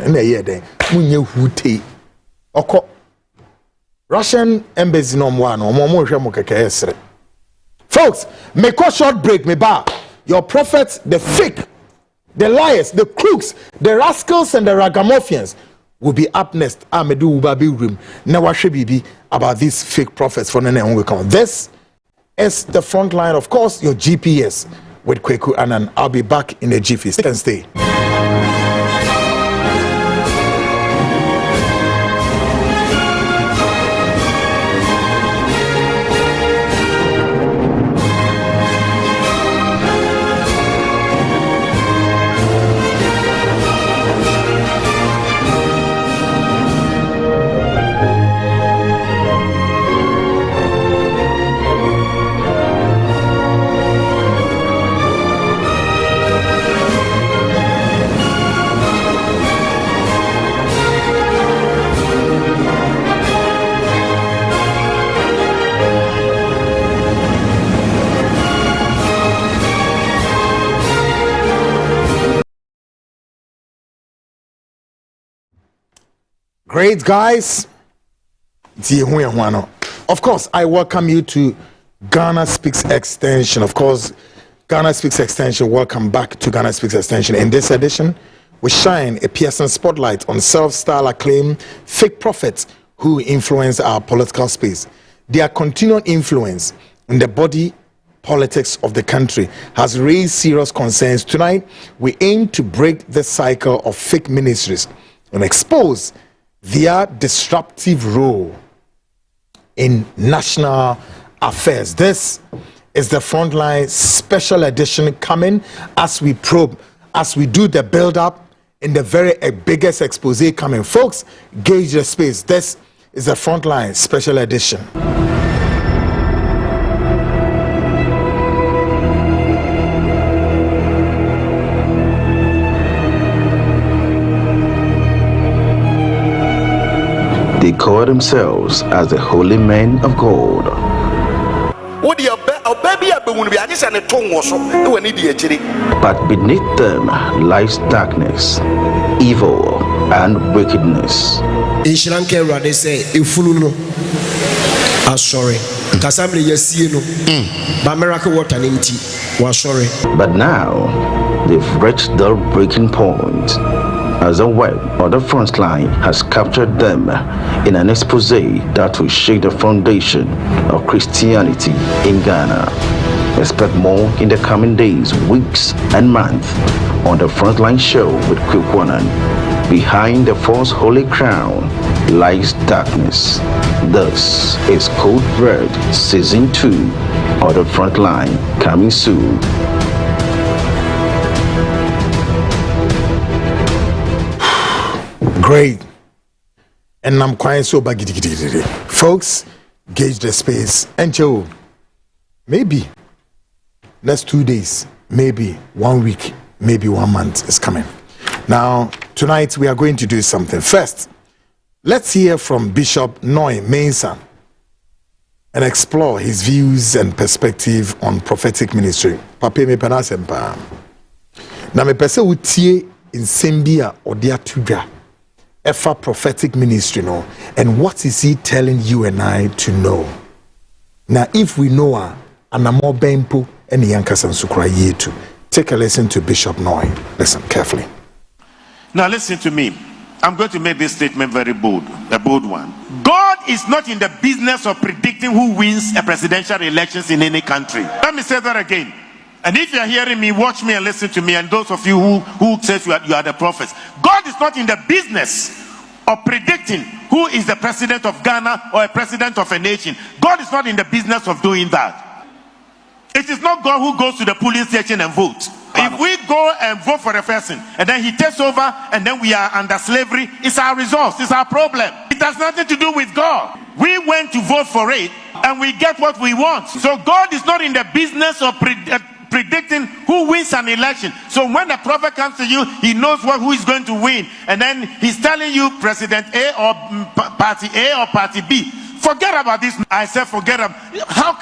Speaker 1: na ye den munye hute okọ Russian embassy no mo no mo hwe mo keke esre folks make a short break me ba your prophets the fake the liars the crooks the rascals and the ragamuffins will be up next. Amedu Ubabi room. Now wahwe bibi about these fake prophets for nene onwe come. This is the front line, of course, your GPS with Kweku Anan. I'll be back in a jiffy. Stay and stay. Great guys. Of course, I welcome you to Ghana Speaks Extension. Of course, Ghana Speaks Extension. Welcome back to Ghana Speaks Extension. In this edition, we shine a piercing spotlight on self-style acclaimed fake prophets who influence our political space. Their continued influence in the body politics of the country has raised serious concerns. Tonight, we aim to break the cycle of fake ministries and expose their disruptive role in national affairs. This is the Frontline special edition coming as we probe, as we do the build-up in the very biggest expose coming. Folks, gauge the space. This is the Frontline special edition.
Speaker 10: They call themselves as the holy men of God. But beneath them lies darkness, evil, and wickedness. But now they've reached the breaking point, as the web or the front line has captured them in an expose that will shake the foundation of Christianity in Ghana. Expect more in the coming days, weeks, and months on the Frontline Show with Kwekwanan. Behind the false holy crown lies darkness. This is Code Red Season 2 or the Frontline, coming soon.
Speaker 1: Great. And I'm quite so baggy. Folks, gauge the space. And Joe, maybe next 2 days, maybe 1 week, maybe 1 month is coming. Now, tonight we are going to do something. First, let's hear from Bishop Noy Mensah and explore his views and perspective on prophetic ministry. Pape me penasempa. Na me pese utie in Sembia or dia tuga. Efa prophetic ministry, no, and what is he telling you and I to know? Now, if we know her, and more bempo and the Yankas and Sukra too. Take a listen to Bishop Noy. Listen carefully.
Speaker 11: Now, listen to me. I'm going to make this statement very bold, a bold one. God is not in the business of predicting who wins a presidential elections in any country. Let me say that again. And if you're hearing me, watch me and listen to me, and those of you who says you are the prophets. God is not in the business of predicting who is the president of Ghana or a president of a nation. God is not in the business of doing that. It is not God who goes to the polling station and votes. If we go and vote for a person and then he takes over and then we are under slavery, it's our results, it's our problem. It has nothing to do with God. We went to vote for it and we get what we want. So God is not in the business of predicting who wins an election. So when the prophet comes to you, he knows who is going to win. And then he's telling you President A or Party A or Party B. Forget about this. I said forget about. How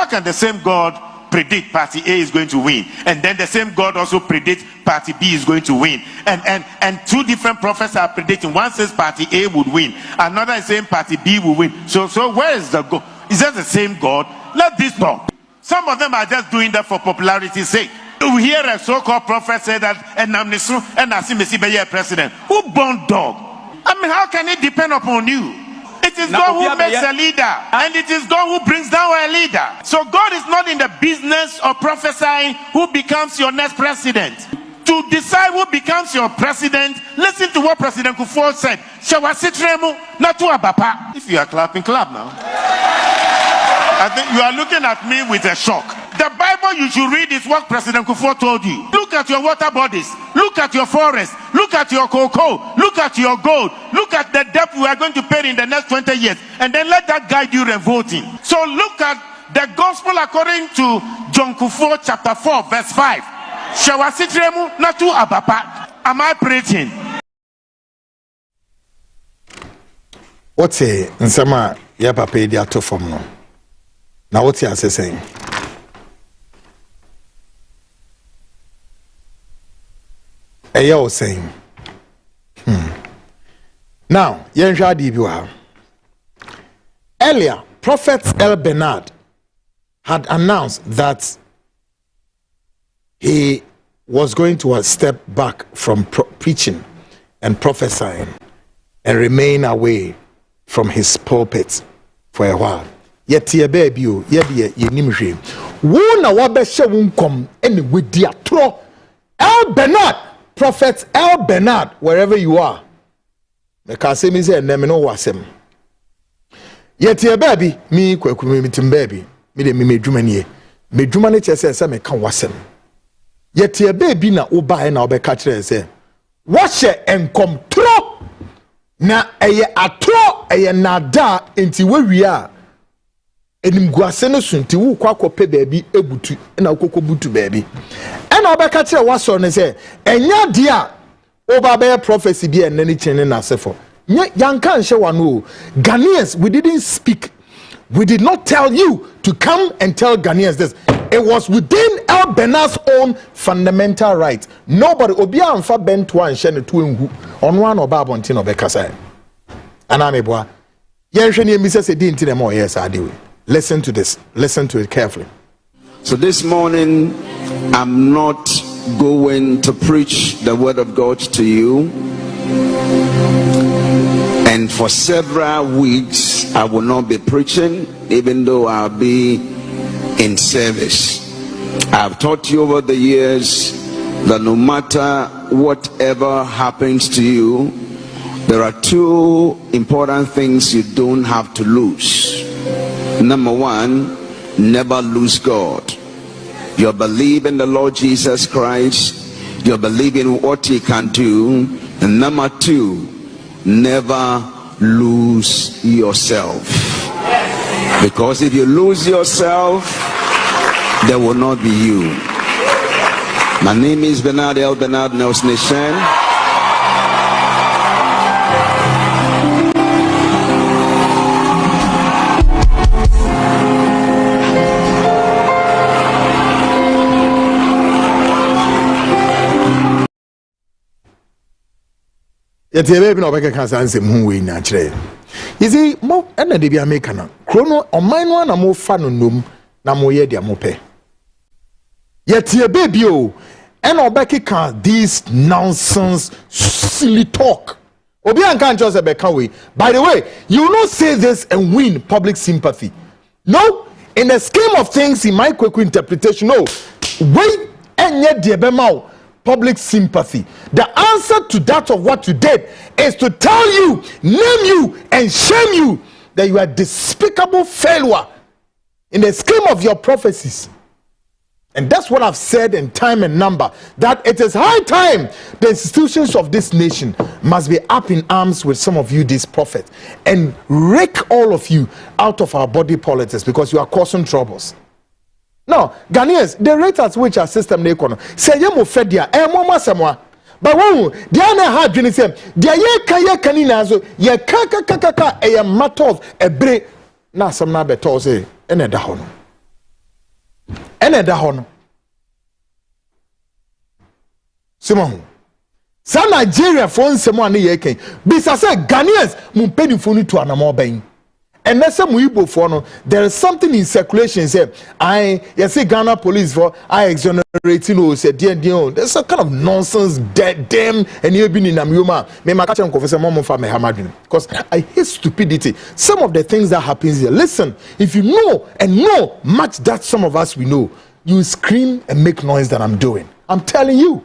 Speaker 11: can the same God predict Party A is going to win, and then the same God also predicts Party B is going to win, and two different prophets are predicting. One says Party A would win, another is saying Party B will win. So where is the God? Is that the same God? Let this talk. Some of them are just doing that for popularity's sake. You hear a so-called prophet say that and Messi be president. Who born dog? I mean, how can it depend upon you? It is God who makes a leader, and it is God who brings down a leader. So God is not in the business of prophesying who becomes your next president. To decide who becomes your president, listen to what President Kufuor said. If you are clapping, clap now. I think you are looking at me with a shock. The Bible you should read is what President Kufuor told you. Look at your water bodies. Look at your forest. Look at your cocoa. Look at your gold. Look at the debt we are going to pay in the next 20 years. And then let that guide you in voting. So look at the gospel according to John Kufuor chapter 4 verse 5. Am I preaching?
Speaker 1: What's a nsama ya papa di ato fom no? Na what's ya saying? Ayo saying. Now, earlier, Prophet El Bernard had announced that he was going to step back from preaching and prophesying and remain away from his pulpit for a while. Yet, ye baby, ye nimri. Wona wabeshe wunkom any with dia tro El Bernard, Prophet El Bernard, wherever you are. Because me say name no wasem. Yet ye baby, me kwekumi mitim baby. Me de me dwuma nie. Me dwuma ne chese se me kan wasem. Yet ye baby na oba na obeka kire se. Washe enkom tro na eye atro eye nada enti we a enim guase no sunti wo kwakope baby ebutu na okoko butu baby. Na obeka kire waso ne se enya dia oba be prophecy bi enani chene na sefo. Yankan shewanu Ghanaians, we didn't speak. We did not tell you to come and tell Ghanaians this. It was within El Bernard's own fundamental right. Nobody obia amfa bento an hye ne to enhu. Ono an oba abonti no bekasa. Ana meboa. Yenhwe ne mi se di ntine mo yes adewe. Listen to this. Listen to it carefully.
Speaker 12: So this morning I'm not going to preach the word of God to you. And for several weeks, I will not be preaching, even though I'll be in service. I've taught you over the years that no matter whatever happens to you, there are two important things you don't have to lose. Number one, never lose God. You believe in the Lord Jesus Christ. You believe in what he can do. And number two, never lose yourself. Because if you lose yourself, there will not be you. My name is Bernard El Bernard Nelson Nation.
Speaker 1: Yet ye baby no beka kan ansem hu we nya kire. You see mo na de bia make na krono oman no na mo fa no nom na mo ye de mo pe. Yet ye baby o and obeki kan this nonsense silly talk. Obi an kan just beka we. By the way, you will not say this and win public sympathy. No, in the scheme of things in my quick interpretation, no. Wait enye de be ma public sympathy. The answer to that of what you did is to tell you, name you, and shame you that you are despicable failure in the scheme of your prophecies. And that's what I've said in time and number, that it is high time the institutions of this nation must be up in arms with some of you, these prophets, and rake all of you out of our body politics because you are causing troubles. Now, Ghanaians, the rate at which our system they economy say you fed dia mama semwa. But when the other hard dream say dia ye kanina so ye kaka a matter of a break na some na beto say ene da hono. Ene da hono. Simon. Sa Nigeria for nsemo ane ye ken. Bisa say Ghanaians mu penifo ni to anamo ben. And that's some Igbo for no. There is something in circulation. Say, you see Ghana police for exonerating or say, dear, there's a kind of nonsense, damn, and you've been in Amyuma. May my catch and confess a moment for Mahamudu. Because I hate stupidity. Some of the things that happens here. Listen, if you know and know much that some of us we know, you scream and make noise that I'm doing. I'm telling you.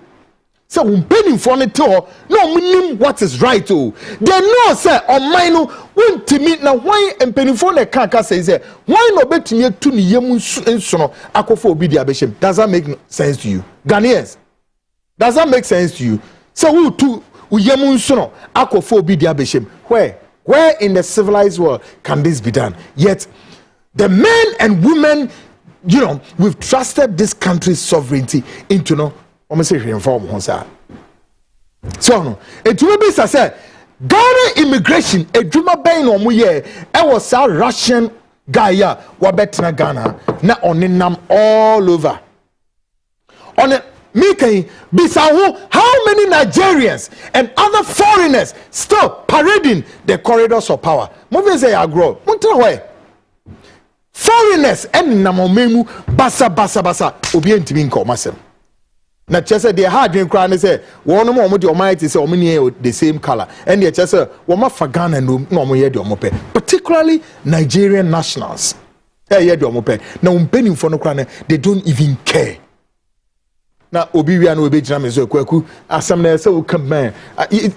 Speaker 1: So when penny for it no meaning what is right oh. They know say on mine won't meet now why and penny for the kaka says why no bet me to ni yemu sono akofo obi dia beshem. Does that make sense to you? Ghanaians? Does that make sense to you? So who to yemu sono akofo obi dia beshem? Where in the civilized world can this be done? Yet the men and women, you know, we've trusted this country's sovereignty into no say reform Honsa. So no, it will be say Ghana immigration, a Juma Bain or Muye, I was a Russian guy, Wabetina Ghana, na oninam all over. On it, Miki, Bisahu, how many Nigerians and other foreigners still parading the corridors of power? Moving say I grow. Way. Foreigners and Namomemu, Basa, Obientimin Komasem. Na chese they hard in cry and say one more with your might is the same color and the chese woma fagana no mo ye de omope particularly Nigerian nationals ye de omope na umpeni for no cry they don't even care na obi wi an obi jina me so kwaku asam na say o come man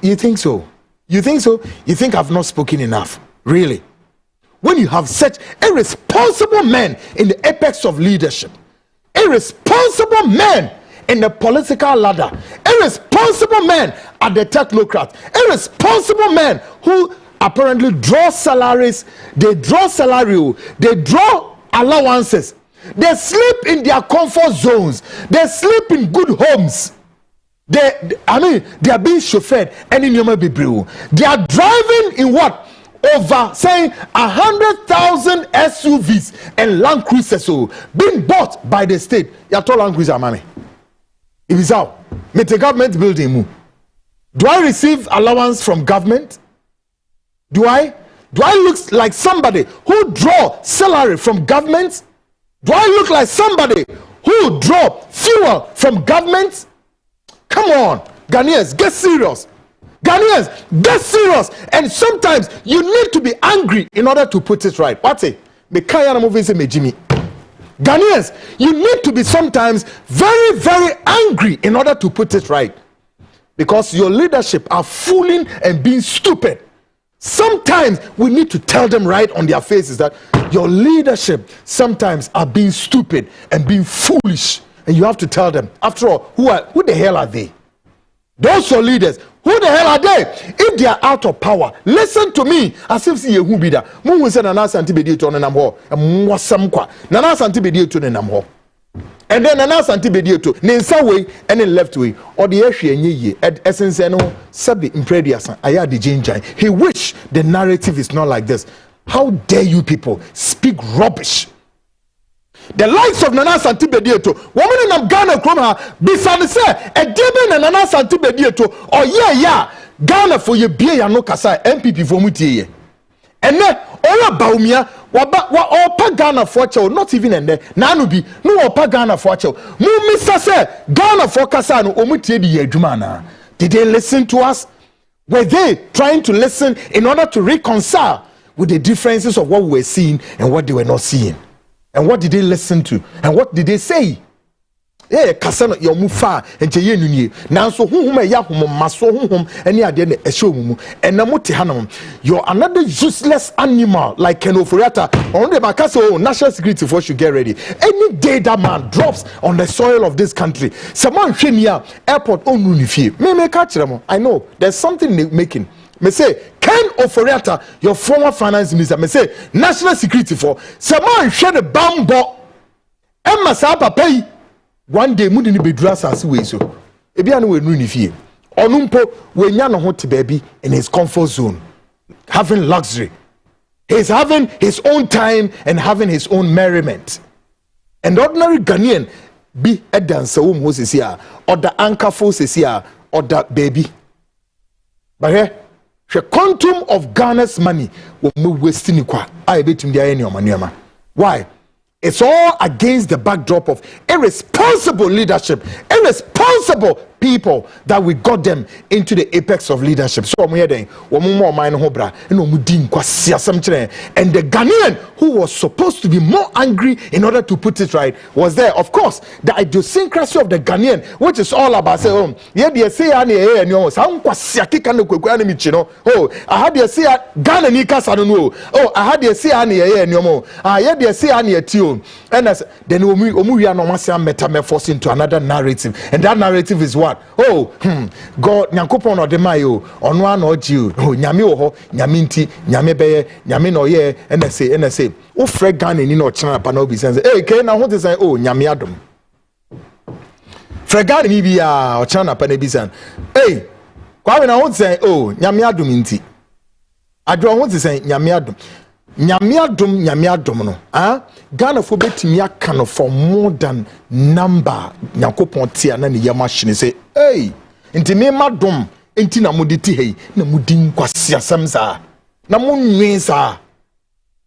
Speaker 1: you think so you think I've not spoken enough really when you have such irresponsible men in the apex of leadership irresponsible men in the political ladder, irresponsible men at the technocrat, irresponsible men who apparently draw salaries, they draw allowances, they sleep in their comfort zones, they sleep in good homes. They are being chauffeured and in Yoma Bibriu. They are driving in what? Over saying 100,000 SUVs and Land Cruisers being bought by the state. You told Land Cruiser, mommy. If it's out, make the government building move. Do I receive allowance from government? Do I look like somebody who draw salary from government? Do I look like somebody who draw fuel from government? Come on, Ghanaians, get serious. Ghanaians, get serious. And sometimes you need to be angry in order to put it right. What's it? Ghanaians, you need to be sometimes very, very angry in order to put it right. Because your leadership are fooling and being stupid. Sometimes we need to tell them right on their faces that your leadership sometimes are being stupid and being foolish. And you have to tell them, after all, who the hell are they? Those your leaders, who the hell are they? If they are out of power, listen to me. As if see who be that. Mungu se nana santi bedi to nenamho. Mwasam kwa. Nana santi bedi to nenamho. And then nana santi bedi to nensa way and then left way. Or the eshie nye essence no sabi imprediasan. Aya di jinjai. He wish the narrative is not like this. How dare you people speak rubbish? The likes of Nana Santi Bedieto, woman in Ghana Kroma, Bisan say, a demon and Nana Santi Bedieto, or yeah, Ghana for your beer no Kasa, MPP for Mutie. And then, all Bawumia, what Ghana for chow, not even in there, Nanubi, no Ghana for chow. Mu Mr. say, Ghana for Kasano, Omutie the Jumana. Did they listen to us? Were they trying to listen in order to reconcile with the differences of what we were seeing and what they were not seeing? And what did they listen to? And what did they say? kasa no ye mu fa enche ye nunie nanso honhom ya hommaso honhom ene ade na ehye omumu enamo te hanom you're another useless animal like Ken Oforiatta on the bakase national security force should get ready any day that man drops on the soil of this country someone hwenia airport onu ni fie me catch them. I know there's something making me say Ken Oforiatta your former finance minister me say national security for someone hwe the bambo emma sa papa yi one day mudi ni bedura asase we so ebia na we nu ni fie onumpo we nya no ho te baby in his comfort zone having luxury he's having his own time and having his own merriment and ordinary Ghanaian be a dancer whom was here or the anchor force is here or that baby but here the quantum of Ghana's money will move wasting kwa I bet him there any manema why. It's all against the backdrop of irresponsible leadership, irresponsible people that we got them into the apex of leadership. So and the Ghanaian who was supposed to be more angry in order to put it right was there. Of course, the idiosyncrasy of the Ghanaian, which is all about say, oh, I had to say Ghana Nikas, I don't know. Oh, I had to say I had to say and then we are no metamorphosed into another narrative, and that narrative is what? Oh, God, Nyankopon or Demayo, on one or you, oh, Nyami oho, Nyaminti, Nyame beye, Nyame no ye, and I say, oh, Fred Ghana in no China Panobi says, hey, can I want to say, oh, Nyami Adam. Fred Ghana maybe or China Panabisan. Hey, why when I want to say, oh, Nyami Adam inti. I don't want to say Nyami Adam. Nyame adom no Ghana for betimi aka no for more than number Nyankopon tia na ne yama hye say hey enti me madom enti na mudi ti hei na mudi nkwase asem sa na monwen sa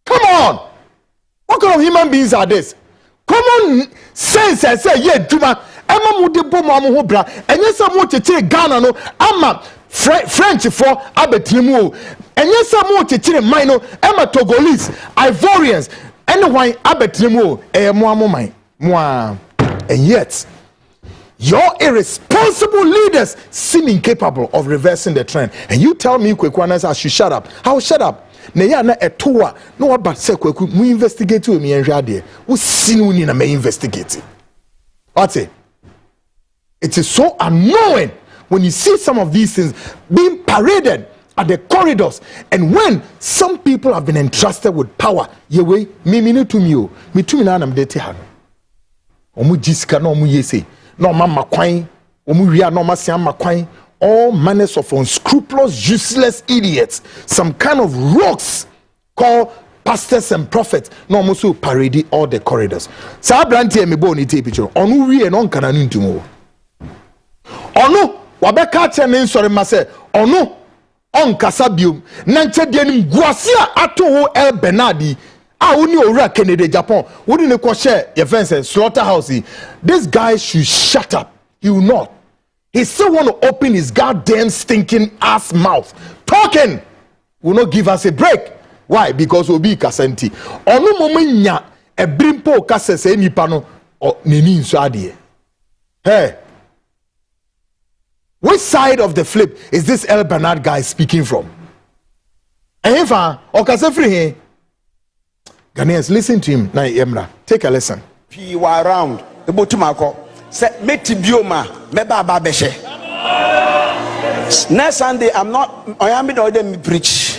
Speaker 1: come on what kind of human beings are this common sense say ye duma ema mudi bom am ho bra enye sa mo tete Ghana no ama French for abetimu enye sa mo tete man no ema Togolese Ivorians anyone abetimu mo amoman mo and yet your irresponsible leaders seem incapable of reversing the trend and you tell me Kwekwana I should shut up. How shut up na ya na etoa no what but say Kweku mu investigate we me enhwa de wo sinu ni na me investigate what it is so annoying when you see some of these things being paraded at the corridors, and when some people have been entrusted with power, yewe me to me na am dete ha no omu jisika no omu yese no mama kwan omu wia no masia makwan all manners of unscrupulous useless idiots, some kind of rocks called pastors and prophets no omu so parade all the corridors. Sa brantie me bo ni take picture onu wie no nkana no ntumo onu wabeka chene nsori ma se onu on kasabium nanche de nim guase ato wo El Bernardi oni owura Kennedy Japan wodi ne ko share your fence slaughterhouse. This guy should shut up. He will not. He still want to open his goddamn stinking ass mouth talking will not give us a break. Why? Because obi kasenti onu momanya ebrimpo kasese nipa no neni nso ade. Hey, which side of the flip is this El Bernard guy speaking from? Efa okasefri he Ghanaians, listen to him. Now, Emra, take a lesson.
Speaker 13: You are around the Botumako. Say, Meti Bioma, Meba Babeshe. Next Sunday, I'm not. I am the me preach.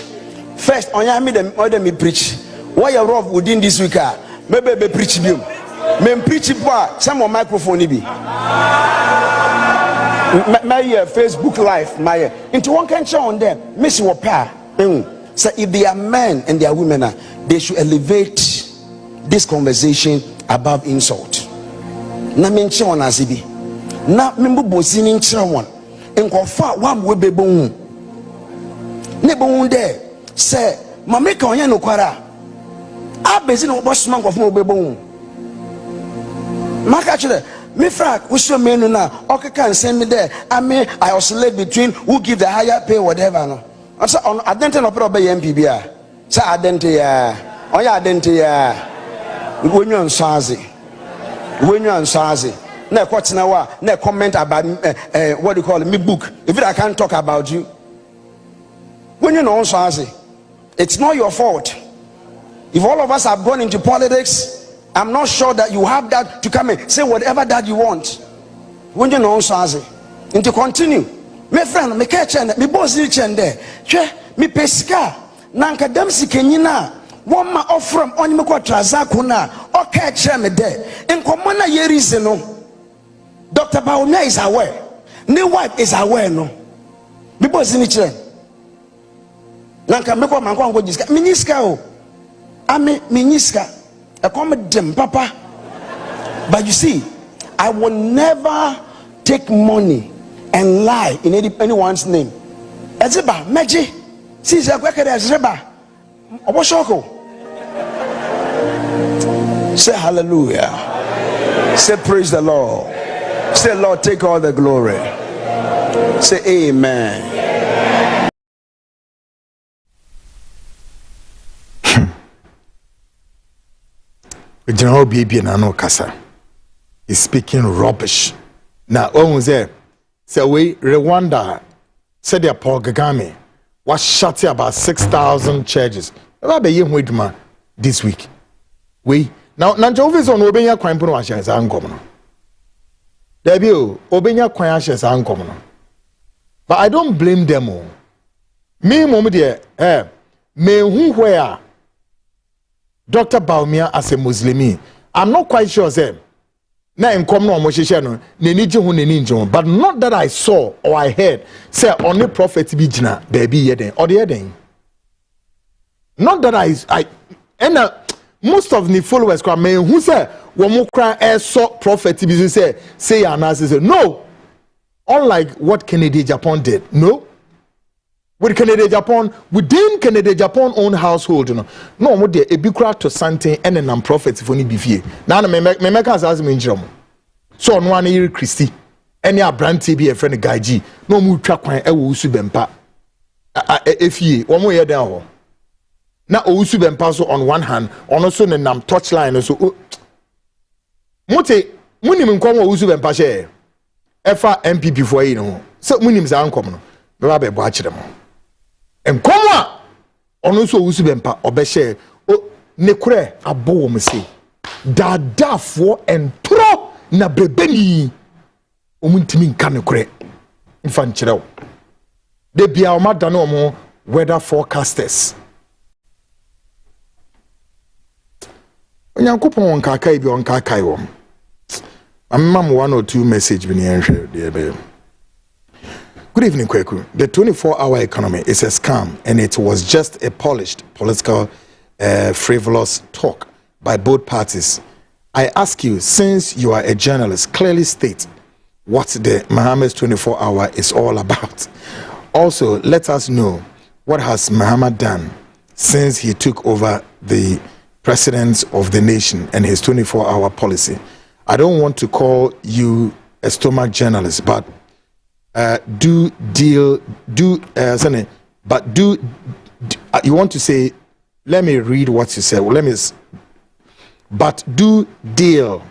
Speaker 13: First, I am the order me preach. Why you rough within this week? Maybe be preach biom. Me preach poa. Some of microphone be. My Facebook live, my into one can show on them. Miss Wapa. So if they are men and they are women, they should elevate this conversation above insult. Na menche on azibi. Na membu bosini nchira one. Enkofa wa mwebe bon. Ne bon de say mameka onye no kwara. Abezi no boss man nkofo mwebe bon. Maka chile me frank we show me no na okeka send me there. I oscillate between who give the higher pay whatever no. So on identity no problem MPB a. Say identity on your identity when you answer na kwatena wa na comment about what do you call it, me book. If I can't talk about you, when you know so it's not your fault. If all of us have gone into politics, I'm not sure that you have that to come and say whatever that you want. When you know so and to continue. My friend, me catch and me boss rich and there. Me pesca. Nanka damsi kenyina. One ma offram on me kwa trazakuna. O catch me there. In common ye reason no. Dr. Bawumia is aware. New wife is aware no. Me boss rich. Nanka me kwa manko anko jiska. Miniska o. Ame miniska. I come dem papa. But you see, I will never take money and lie in anyone's name. Ezeba, Meji, see, Ezeba, Oboshoko. Say hallelujah. Say praise the Lord. Say, Lord, take all the glory. Say amen.
Speaker 1: General Bibi Nano Kasa is speaking rubbish. Now, on there, say we Rwanda said their Paul Kagame was shutting about 6,000 churches. This week. We now Nanjovis on Obenya Quampuno as uncommon. Debut Obenya Quash as uncommon. But I don't blame them all. Me, Momedia, me who where Dr. Bawumia as a Muslimi. I'm not quite sure, sir. Na enkom no omoshishe no nenije hu neninje, but not that I saw or I heard say only prophet bi gina baby yeden or the yeden. Not that I and most of the followers kwa me who say wo mo kra saw prophet bi say say no, unlike what Kennedy Japan did. No, with Kennedy Japan, within Kennedy Japan own household, no more there a big crowd to something and a non-profit for any befie. Now, me make us me injure. So on 1 year Christy, any a brand TB a friend guy G, no more track when I will subempa. If ye one more year down. Now, Usubempa so on one hand, on also the nam touchline also. Mote, Munim come Usubempa share. Efa MPP for you know. So Munims are uncommon. Rabbe watch them. And come on also Usubempa obeshe o nekure abo me say dada for and pro na brebeni omuntimi nka nekure mfa nkyerɛw de bia o madane omo weather forecasters onyankopon nka kai bi on ka kai wo amam 1 or 2 message bi ne enhwe de be. Good evening, Kweku. The 24-hour economy is a scam, and it was just a polished political, frivolous talk by both parties. I ask you, since you are a journalist, clearly state what the Mahamad's 24-hour is all about. Also, let us know what has Mahamad done since he took over the presidency of the nation and his 24-hour policy. I don't want to call you a stomach journalist, but you want to say, let me read what you said. Well, but do deal,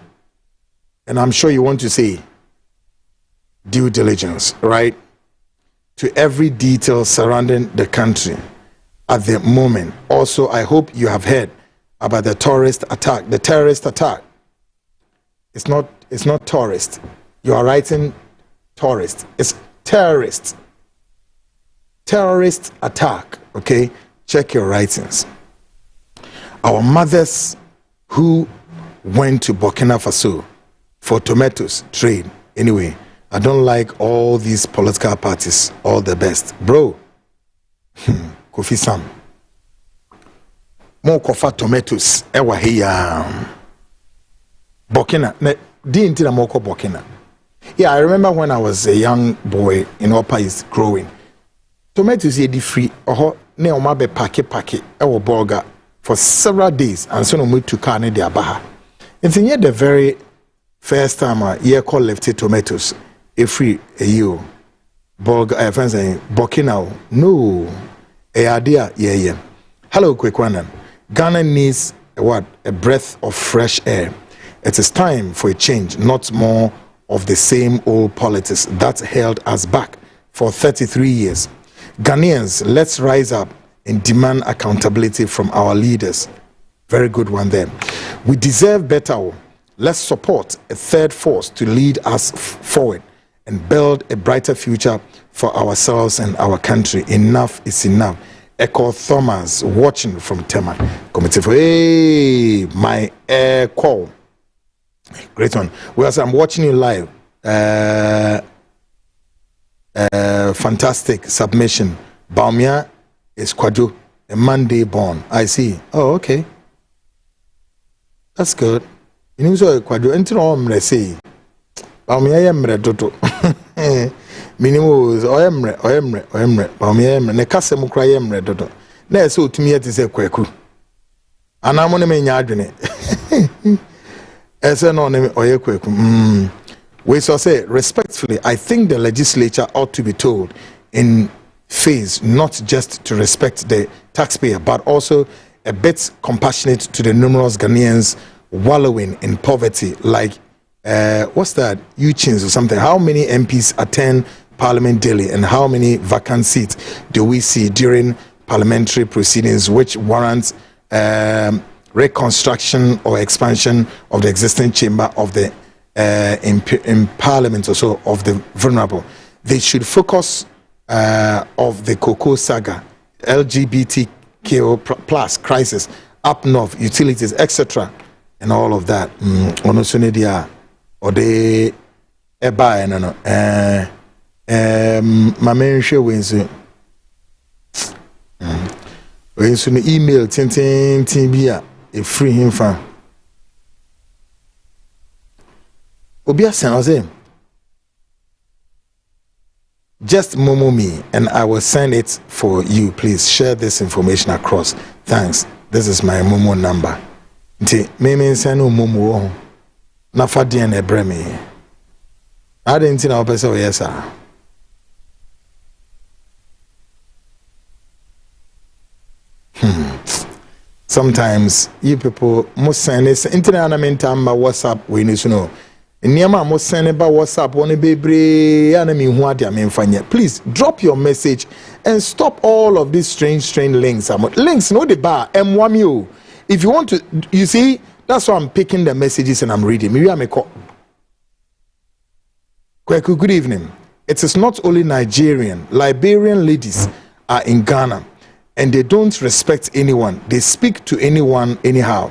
Speaker 1: and I'm sure you want to say due diligence, right? To every detail surrounding the country at the moment. Also, I hope you have heard about the terrorist attack. The terrorist attack. It's not tourist. You are writing tourist. It's terrorist. Terrorist attack. Okay? Check your writings. Our mothers who went to Burkina Faso for tomatoes trade. Anyway, I don't like all these political parties. All the best. Bro. Kofi Sam. More kofa tomatoes. Ewa hiya. Burkina. Di na moko Burkina. Yeah, I remember when I was a young boy in Upper East growing. Tomatoes here free. Ne oma be pake ewo burger for several days, and so no move to car ne dia baha. It's in the very first time year called lefty tomatoes a free a you burger friends saying Burkina. No, a idea yeah. Hello, Kwekwanan. Ghana needs a breath of fresh air. It is time for a change, not more of the same old politics that held us back for 33 years. Ghanaians, let's rise up and demand accountability from our leaders. Very good one there. We deserve better. Let's support a third force to lead us forward and build a brighter future for ourselves and our country. Enough is enough. Echo Thomas watching from Tema. Committee for my call. Great one. Well, I'm watching you live. Fantastic submission. Bawumia is Kwaju, a Monday born. I see. Oh, okay. That's good. You know, so Kwaju, enter on, let's say. Bawumia yemre dodo. Minimum is oyemre. Bawumia yemre. Ne kase mukra yemre dodo. Ne so utumi yeti se kweku. Anamone me nyadwene. Ese no ne oye kweku. We shall say respectfully, I think the legislature ought to be told in phase not just to respect the taxpayer, but also a bit compassionate to the numerous Ghanaians wallowing in poverty, like what's that, Uchins or something. How many MPs attend Parliament daily, and how many vacant seats do we see during parliamentary proceedings which warrants reconstruction or expansion of the existing chamber of the in Parliament or so of the vulnerable? They should focus of the Cocoa saga, LGBTQ plus crisis, up north, utilities, etc., and all of that. Onosunedia or the eba no mamenhwe wensu wensu no email tin bia e free him fan obia sen just momo me and I will send it for you. Please share this information across. Thanks. This is my momo number. Nti me send momo na fa den e bre me. I didn't know person yes sir. Sometimes you people must send this internet ma WhatsApp we need to know. Nneema mo send ba WhatsApp one bebre ya na me hu ade amemfanya. Please drop your message and stop all of these strange links. Links no the bar M1 o. If you want to, you see, that's why I'm picking the messages and I'm reading. Maybe I'm a call. Good evening. It is not only Liberian ladies are in Ghana and they don't respect anyone. They speak to anyone anyhow,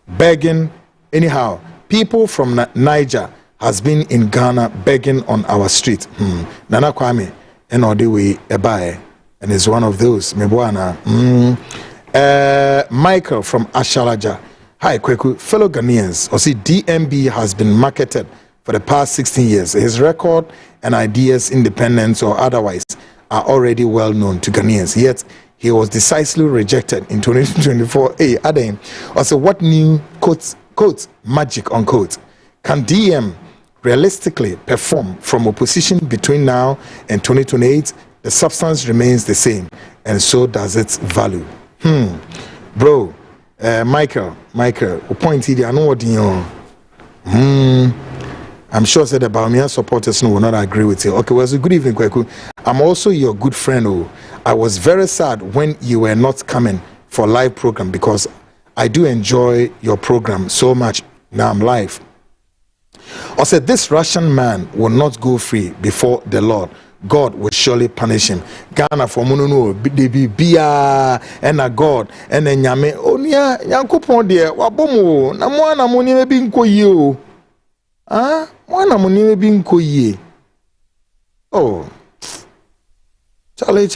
Speaker 1: begging anyhow. People from Niger has been in Ghana begging on our street. Nana Kwame and all the way Ebae, and is one of those. Mebwana. Michael from Ashalaja. Hi, Kweku, fellow Ghanaians. Or see, DMB has been marketed for the past 16 years. His record and ideas, independence or otherwise, are already well known to Ghanaians. Yet he was decisively rejected in 2024. Hey, Adam. Also, what new quote magic unquote can DM realistically perform from opposition between now and 2028? The substance remains the same, and so does its value. Bro, Michael, point here. I know what you I'm sure that the Bawumia supporters will not agree with you. Okay, well, so good evening, Kweku. I'm also your good friend. I was very sad when you were not coming for live program because I do enjoy your program so much. Now I'm live. I said this Russian man will not go free before the Lord. God will surely punish him. Ghana for Mununo, they be Bia and a God and a Nyame. Onia Yankupon dear, Wabomo, Namwana Muni being koyo. Ah, Mwana Muni being koye. Oh, Charlie.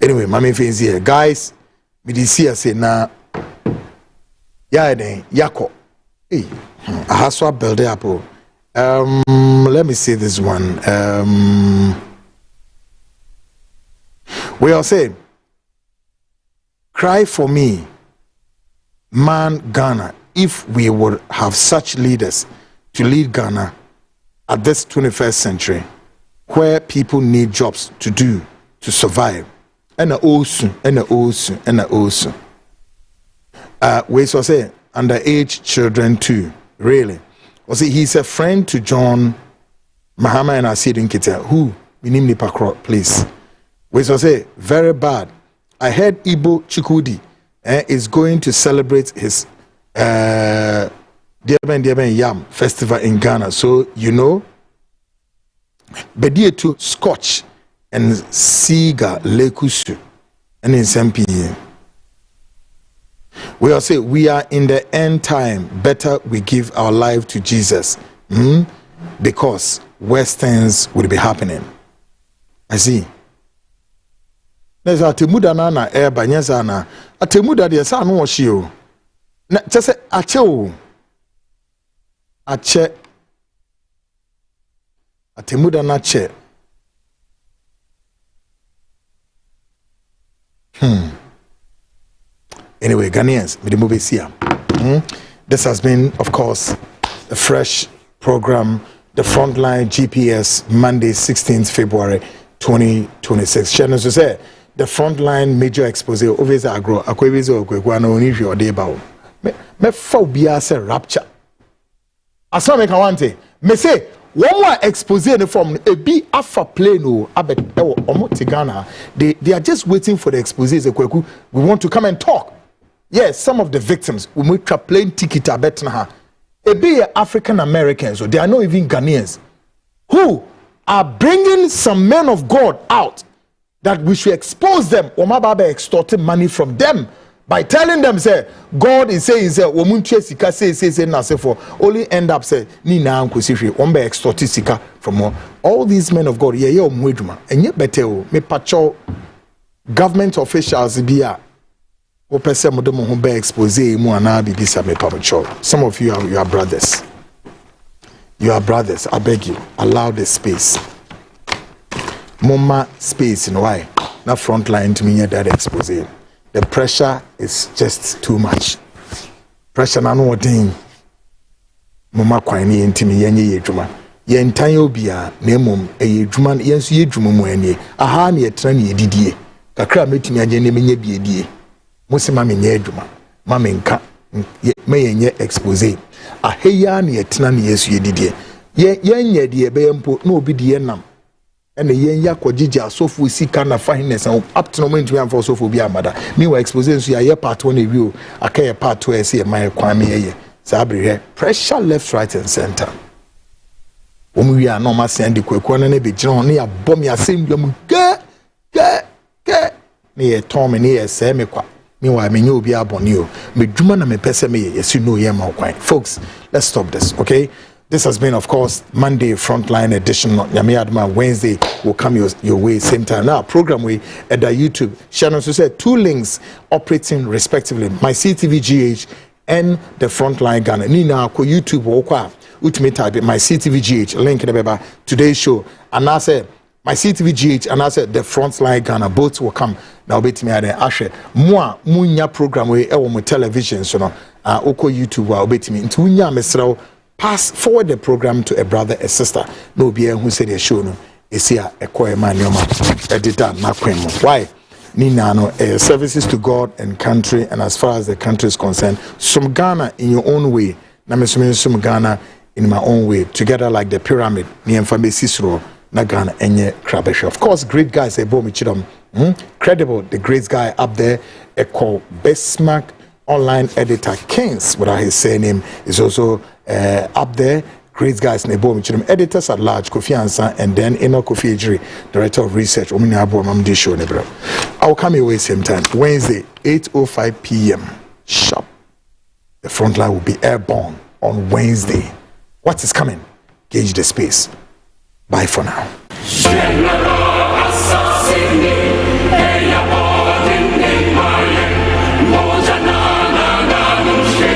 Speaker 1: Anyway, Mami Fins here, guys. Me this here say na ya den yako. Hey, I have to build it up. Let me see this one. We all say, cry for me, man, Ghana, if we would have such leaders to lead Ghana at this 21st century, where people need jobs to do to survive. And also. We so say underage children too. Really, Or say he's a friend to John Mahama and Asidin Kita, who minim ni pakro, please. We say very bad. I heard Ibo Chikudi is going to celebrate his Diaben Yam festival in Ghana. So you know, Bedie to Scotch and Siga Lekusu and in SMP. We all say we are in the end time. Better we give our life to Jesus, because worse things will be happening. I see. There's a temuda na air banyazana. A temuda de sa no shio. Na just say ache. A temuda na che. Anyway, Ghanaians, this has been, of course, a fresh program, the Frontline GPS, Monday, 16th February 2026. Shannon say the Frontline major expose always agro akwebizo kwekwana onihwe odeba me phobia say rapture. Asa me kawante me say one more expose in the form a be afa plane abet omo Ghana. They are just waiting for the expose. We want to come and talk. Yes, some of the victims will make a plane ticket abet na. A be African Americans, so they are not even Ghanaians, who are bringing some men of God out that we should expose them. Omababa extorting money from them by telling them, say, God is saying, say, for only end up say, ni na ankusifri, ombe extorting sika from all these men of God. Yeah, and yet better me pacho government officials be some of you are brothers. You are brothers. I beg you, allow the space. Mama space in why? Not Frontline to me that expose. The pressure is just too much. Pressure na no thing. Mama kwani intimi yenye yedwuma. Ye ntanyo bia na emom eyedwuma yenso yedwuma mu anie. Aha na yetra na yedidie. Kakra metimi anye na menye biedie. Musima menye adwuma ma menka me yenye expose aheya na yetena na yesu yedidie yenye de ebe mpo na obi de nam ene yenya kwogigi asofu sika na finance up to no moment we am for sofu bi amada me wa expose so ya part 1 ewi o akaye part 2 ese my kwan me ye sabre pressure left right and center omu wi a no ma send kwekwa na be gire na ya bom ya semblam ke ne ye tom ne ye se me kwa. Meanwhile, me will be abonio. Me juma na me pese me yes you know yema kwai. Folks, let's stop this, okay? This has been, of course, Monday Frontline edition. Yami Adma Wednesday will come your way same time. Now, program we at the YouTube. Shannon so said 2 links operating respectively. My CTVGH and the Frontline Ghana. Nina ko YouTube okwa. Ultimate type my CTVGH link in the today's show. And I said my CTVGH and I said the Frontline Ghana both will come. Now bet me at the ashe moi munya program we e wo television so no oko YouTube wa bet me nti unya mesrew pass forward the program to a brother a sister no be who said the show no esia ekoe man yoma editor na kwem why nina no services to God and country, and as far as the country is concerned, some Ghana in your own way na me some Ghana in my own way, together like the pyramid ni emfame sisro na Ghana enye krabeshe. Of course, great guys ebo mi chidom. Credible, the great guy up there, a called Bestmark online editor Kings, without his surname, is also up there. Great guys, editors at large, Kofi Ansa, and then Eno Kofi Ejiri, director of research. I'll come your way same time, Wednesday, 8:05 p.m. sharp. The Frontline will be airborne on Wednesday. What is coming? Gauge the space. Bye for now.